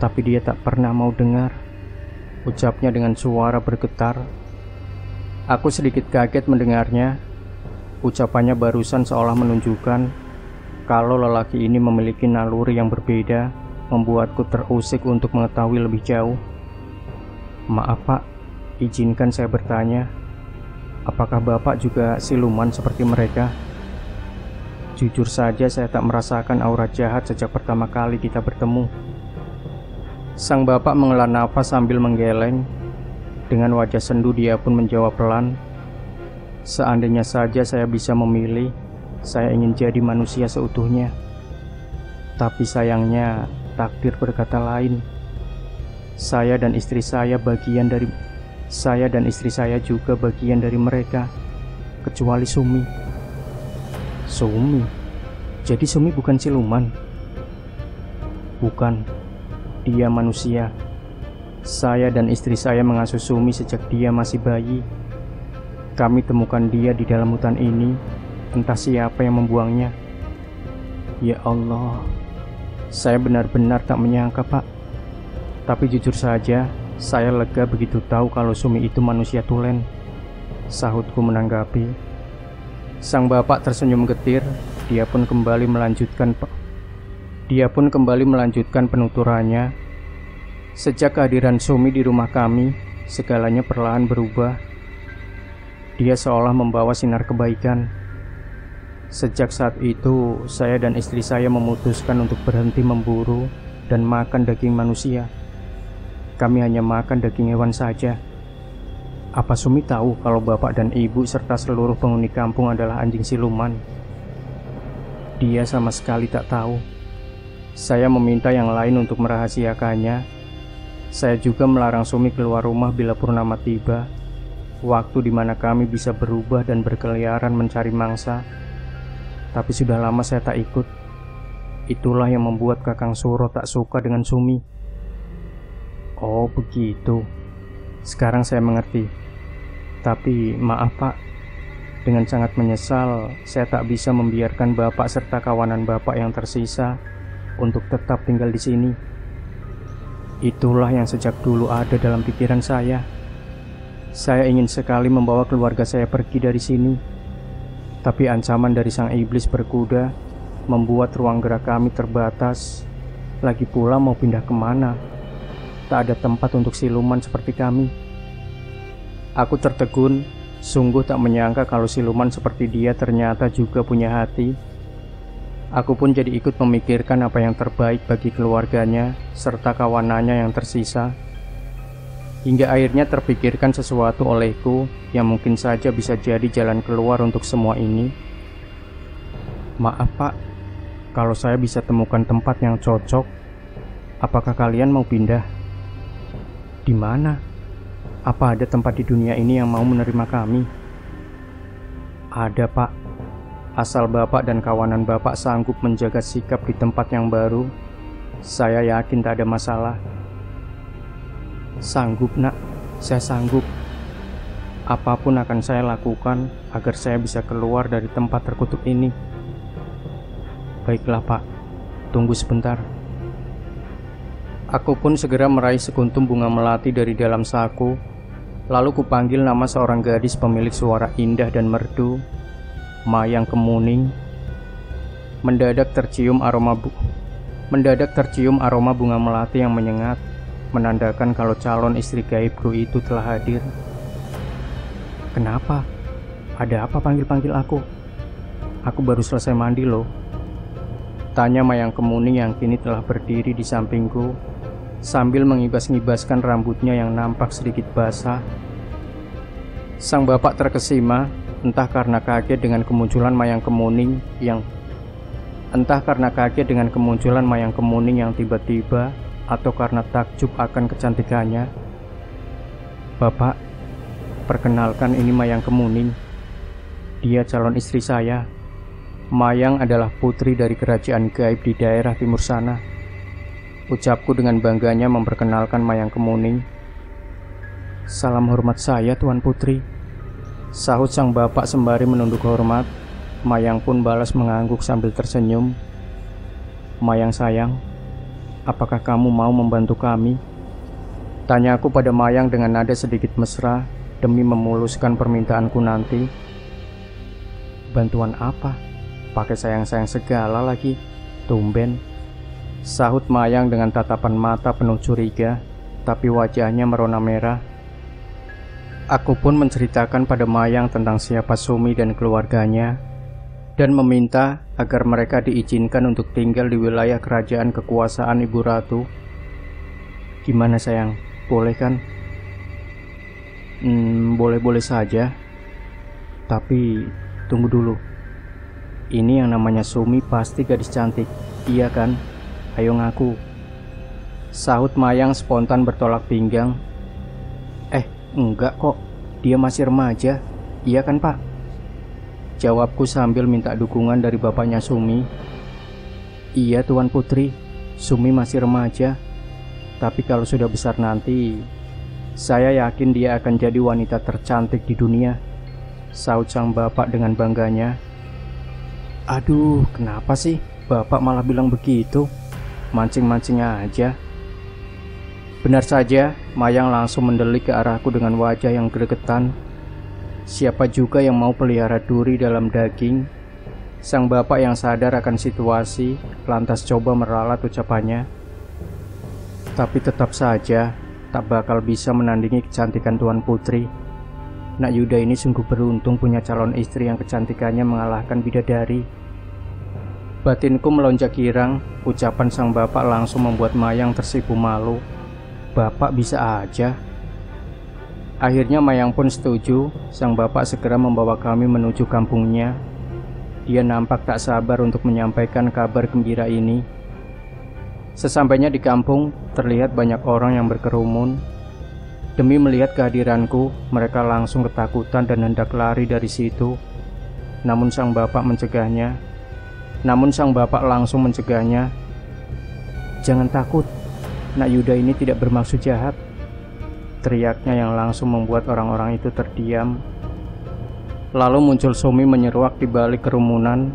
tapi dia tak pernah mau dengar, ucapnya dengan suara bergetar. Aku sedikit kaget mendengarnya. Ucapannya barusan seolah menunjukkan kalau lelaki ini memiliki naluri yang berbeda, membuatku terusik untuk mengetahui lebih jauh. Maaf, Pak, izinkan saya bertanya, apakah Bapak juga siluman seperti mereka? Jujur saja saya tak merasakan aura jahat sejak pertama kali kita bertemu. Sang bapak menghela nafas sambil menggeleng. Dengan wajah sendu dia pun menjawab pelan, seandainya saja saya bisa memilih, saya ingin jadi manusia seutuhnya. Tapi sayangnya takdir berkata lain. Saya dan istri saya juga bagian dari mereka, kecuali Sumi. Sumi? Jadi Sumi bukan siluman? Bukan, dia manusia. Saya dan istri saya mengasuh Sumi sejak dia masih bayi. Kami temukan dia di dalam hutan ini, entah siapa yang membuangnya. Ya Allah, saya benar-benar tak menyangka, Pak. Tapi jujur saja, saya lega begitu tahu kalau Sumi itu manusia tulen, sahutku menanggapi. Sang bapak tersenyum getir. Dia pun kembali melanjutkan penuturannya. Sejak kehadiran Sumi di rumah kami, segalanya perlahan berubah. Dia seolah membawa sinar kebaikan. Sejak saat itu, saya dan istri saya memutuskan untuk berhenti memburu dan makan daging manusia. Kami hanya makan daging hewan saja. Apa Sumi tahu kalau bapak dan ibu serta seluruh penghuni kampung adalah anjing siluman? Dia sama sekali tak tahu. Saya meminta yang lain untuk merahasiakannya. Saya juga melarang Sumi keluar rumah bila purnama tiba, waktu di mana kami bisa berubah dan berkeliaran mencari mangsa. Tapi sudah lama saya tak ikut. Itulah yang membuat Kakang Suro tak suka dengan Sumi. Oh begitu. Sekarang saya mengerti. Tapi maaf Pak, dengan sangat menyesal saya tak bisa membiarkan Bapak serta kawanan Bapak yang tersisa untuk tetap tinggal di sini. Itulah yang sejak dulu ada dalam pikiran saya. Saya ingin sekali membawa keluarga saya pergi dari sini. Tapi ancaman dari sang iblis berkuda membuat ruang gerak kami terbatas. Lagi pula mau pindah kemana? Tak ada tempat untuk siluman seperti kami. Aku tertegun, sungguh tak menyangka kalau siluman seperti dia ternyata juga punya hati. Aku pun jadi ikut memikirkan apa yang terbaik bagi keluarganya serta kawanannya yang tersisa. Hingga akhirnya terpikirkan sesuatu olehku yang mungkin saja bisa jadi jalan keluar untuk semua ini. Maaf Pak, kalau saya bisa temukan tempat yang cocok, apakah kalian mau pindah? Di mana? Apa ada tempat di dunia ini yang mau menerima kami? Ada Pak, asal Bapak dan kawanan Bapak sanggup menjaga sikap di tempat yang baru, saya yakin tak ada masalah. Sanggup Nak, saya sanggup. Apapun akan saya lakukan agar saya bisa keluar dari tempat terkutuk ini. Baiklah Pak, tunggu sebentar. Aku pun segera meraih sekuntum bunga melati dari dalam saku. Lalu kupanggil nama seorang gadis pemilik suara indah dan merdu, Mayang Kemuning. Mendadak tercium aroma bunga melati yang menyengat, menandakan kalau calon istri gaibku itu telah hadir. Kenapa? Ada apa panggil-panggil aku? Aku baru selesai mandi loh. Tanya Mayang Kemuning yang kini telah berdiri di sampingku, sambil mengibas-ngibaskan rambutnya yang nampak sedikit basah. Sang bapak terkesima, entah karena kaget dengan kemunculan Mayang Kemuning yang tiba-tiba, atau karena takjub akan kecantikannya. Bapak, perkenalkan ini Mayang Kemuning. Dia calon istri saya. Mayang adalah putri dari kerajaan gaib di daerah timur sana. Ucapku dengan bangganya memperkenalkan Mayang Kemuning. Salam hormat saya, Tuan Putri, sahut sang bapak sembari menunduk hormat. Mayang pun balas mengangguk sambil tersenyum. Mayang sayang, apakah kamu mau membantu kami? Tanyaku pada Mayang dengan nada sedikit mesra demi memuluskan permintaanku nanti. Bantuan apa? Pakai sayang-sayang segala lagi, tumben, sahut Mayang dengan tatapan mata penuh curiga, tapi wajahnya merona merah. Aku pun menceritakan pada Mayang tentang siapa Sumi dan keluarganya, dan meminta agar mereka diizinkan untuk tinggal di wilayah kerajaan kekuasaan Ibu Ratu. Gimana sayang, boleh kan? Boleh-boleh saja. Tapi tunggu dulu. Ini yang namanya Sumi pasti gadis cantik, iya kan? Ayo ngaku. Sahut Mayang spontan bertolak pinggang. Enggak kok, dia masih remaja, iya kan Pak? Jawabku sambil minta dukungan dari bapaknya Sumi. Iya Tuan Putri, Sumi masih remaja. Tapi kalau sudah besar nanti, saya yakin dia akan jadi wanita tercantik di dunia, sahut sang bapak dengan bangganya. Aduh, kenapa sih bapak malah bilang begitu? Mancing-mancing aja. Benar saja, Mayang langsung mendelik ke arahku dengan wajah yang gregetan. Siapa juga yang mau pelihara duri dalam daging? Sang bapak yang sadar akan situasi lantas coba meralat ucapannya. Tapi tetap saja tak bakal bisa menandingi kecantikan Tuan Putri. Nak Yuda ini sungguh beruntung punya calon istri yang kecantikannya mengalahkan bidadari. Batinku melonjak girang, ucapan sang bapak langsung membuat Mayang tersipu malu. Bapak bisa aja. Akhirnya Mayang pun setuju, sang bapak segera membawa kami menuju kampungnya. Dia nampak tak sabar untuk menyampaikan kabar gembira ini. Sesampainya di kampung, terlihat banyak orang yang berkerumun. Demi melihat kehadiranku, mereka langsung ketakutan dan hendak lari dari situ. Namun sang bapak langsung mencegahnya. Jangan takut, Nak Yuda ini tidak bermaksud jahat. Teriaknya yang langsung membuat orang-orang itu terdiam. Lalu muncul Sumi menyeruak di balik kerumunan.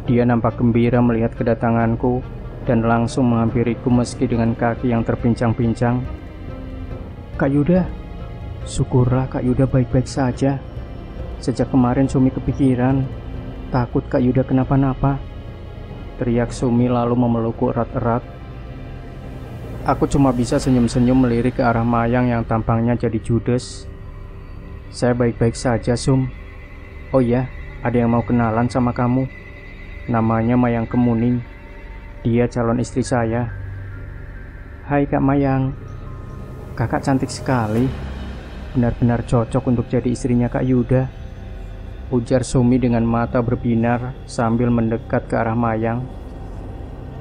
Dia nampak gembira melihat kedatanganku dan langsung menghampiriku meski dengan kaki yang terpincang-pincang. Kak Yuda, syukurlah Kak Yuda baik-baik saja. Sejak kemarin Sumi kepikiran, takut Kak Yuda kenapa-napa. Teriak Sumi lalu memelukku erat-erat. Aku cuma bisa senyum-senyum melirik ke arah Mayang yang tampangnya jadi judes. Saya baik-baik saja, Sum. Oh iya, ada yang mau kenalan sama kamu. Namanya Mayang Kemuning. Dia calon istri saya. Hai Kak Mayang. Kakak cantik sekali. Benar-benar cocok untuk jadi istrinya Kak Yuda. Ujar Sumi dengan mata berbinar sambil mendekat ke arah Mayang.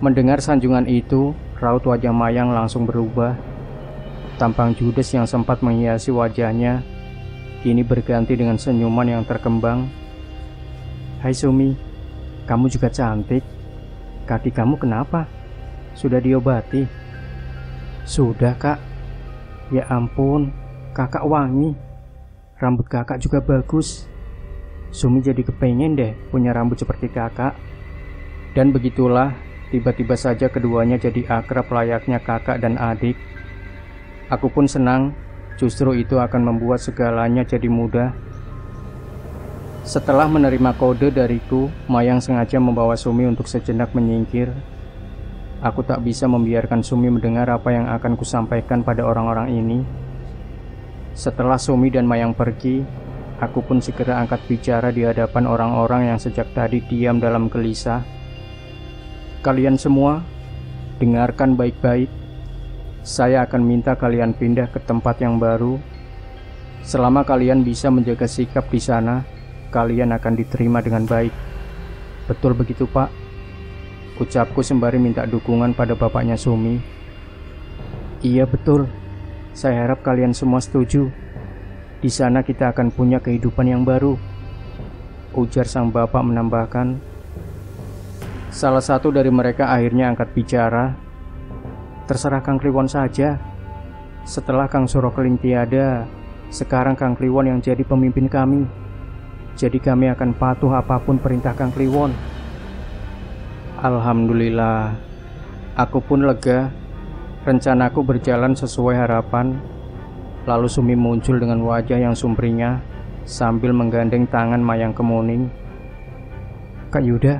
Mendengar sanjungan itu, raut wajah Mayang langsung berubah. Tampang judes yang sempat menghiasi wajahnya kini berganti dengan senyuman yang terkembang. Hai Sumi, kamu juga cantik. Kaki kamu kenapa? Sudah diobati? Sudah Kak. Ya ampun, kakak wangi. Rambut kakak juga bagus. Sumi jadi kepengen deh punya rambut seperti kakak. Dan begitulah, tiba-tiba saja keduanya jadi akrab layaknya kakak dan adik. Aku pun senang, justru itu akan membuat segalanya jadi mudah. Setelah menerima kode dariku, Mayang sengaja membawa Sumi untuk sejenak menyingkir. Aku tak bisa membiarkan Sumi mendengar apa yang akan kusampaikan pada orang-orang ini. Setelah Sumi dan Mayang pergi, aku pun segera angkat bicara di hadapan orang-orang yang sejak tadi diam dalam gelisah. Kalian semua, dengarkan baik-baik. Saya akan minta kalian pindah ke tempat yang baru. Selama kalian bisa menjaga sikap di sana, kalian akan diterima dengan baik. Betul begitu, Pak? Ucapku sembari minta dukungan pada bapaknya Sumi. Iya betul. Saya harap kalian semua setuju. Di sana kita akan punya kehidupan yang baru. Ujar sang bapak menambahkan. Salah satu dari mereka akhirnya angkat bicara. Terserah Kang Kliwon saja. Setelah Kang Sorokeling tiada, sekarang Kang Kliwon yang jadi pemimpin kami. Jadi kami akan patuh apapun perintah Kang Kliwon. Alhamdulillah, aku pun lega. Rencanaku berjalan sesuai harapan. Lalu Sumi muncul dengan wajah yang sumringah sambil menggandeng tangan Mayang Kemuning. Kak Yuda,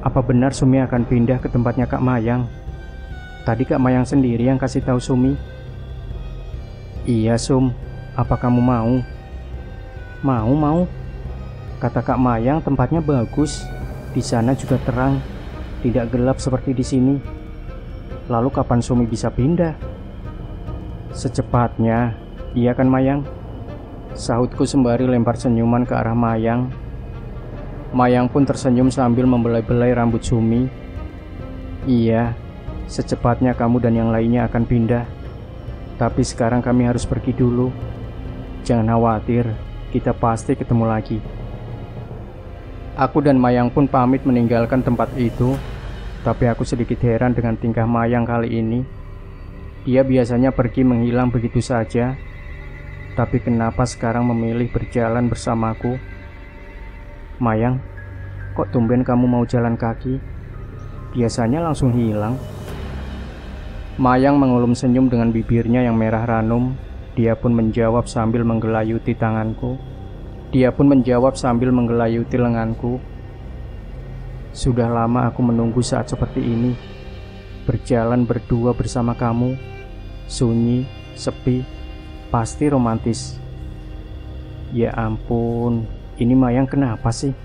apa benar Sumi akan pindah ke tempatnya Kak Mayang? Tadi Kak Mayang sendiri yang kasih tahu Sumi. Iya Sum, apa kamu mau? Mau. Kata Kak Mayang tempatnya bagus. Di sana juga terang, tidak gelap seperti di sini. Lalu kapan Sumi bisa pindah? Secepatnya, iya kan Mayang? Sahutku sembari lempar senyuman ke arah Mayang. Mayang pun tersenyum sambil membelai-belai rambut Sumi. Iya, secepatnya kamu dan yang lainnya akan pindah. Tapi sekarang kami harus pergi dulu. Jangan khawatir, kita pasti ketemu lagi. Aku dan Mayang pun pamit meninggalkan tempat itu. Tapi aku sedikit heran dengan tingkah Mayang kali ini. Dia biasanya pergi menghilang begitu saja. Tapi kenapa sekarang memilih berjalan bersamaku? Mayang, kok tumben kamu mau jalan kaki? Biasanya langsung hilang. Mayang mengulum senyum dengan bibirnya yang merah ranum. Dia pun menjawab sambil menggelayuti tanganku. Dia pun menjawab sambil menggelayuti lenganku. Sudah lama aku menunggu saat seperti ini. Berjalan berdua bersama kamu. Sunyi, sepi, pasti romantis. Ya ampun, ini Mayang kenapa sih?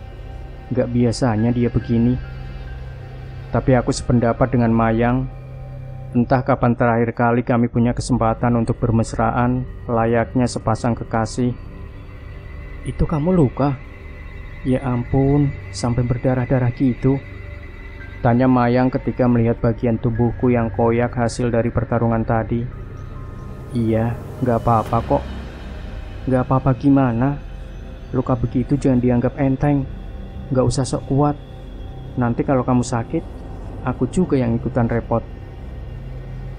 Gak biasanya dia begini. Tapi aku sependapat dengan Mayang. Entah kapan terakhir kali kami punya kesempatan untuk bermesraan layaknya sepasang kekasih. Itu kamu luka? Ya ampun, sampai berdarah-darah gitu. Tanya Mayang ketika melihat bagian tubuhku yang koyak hasil dari pertarungan tadi. Iya, gak apa-apa kok. Gak apa-apa gimana? Luka begitu jangan dianggap enteng. Gak usah sok kuat. Nanti kalau kamu sakit, aku juga yang ikutan repot.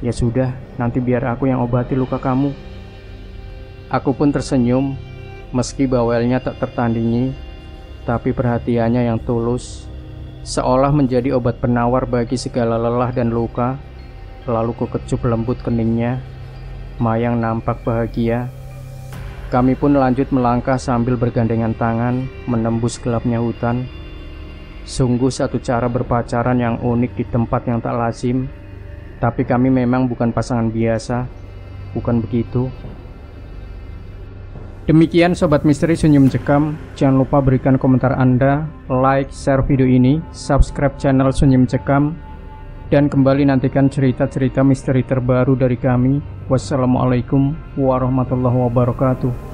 Ya sudah, nanti biar aku yang obati luka kamu. Aku pun tersenyum. Meski bawelnya tak tertandingi, tapi perhatiannya yang tulus, seolah menjadi obat penawar bagi segala lelah dan luka. Lalu ku kecup lembut keningnya. Mayang nampak bahagia. Kami pun lanjut melangkah sambil bergandengan tangan menembus gelapnya hutan. Sungguh satu cara berpacaran yang unik di tempat yang tak lazim. Tapi kami memang bukan pasangan biasa, bukan begitu? Demikian Sobat Misteri Senyum Cekam. Jangan lupa berikan komentar Anda, like, share video ini, subscribe channel Senyum Cekam, dan kembali nantikan cerita-cerita misteri terbaru dari kami. Wassalamualaikum warahmatullahi wabarakatuh.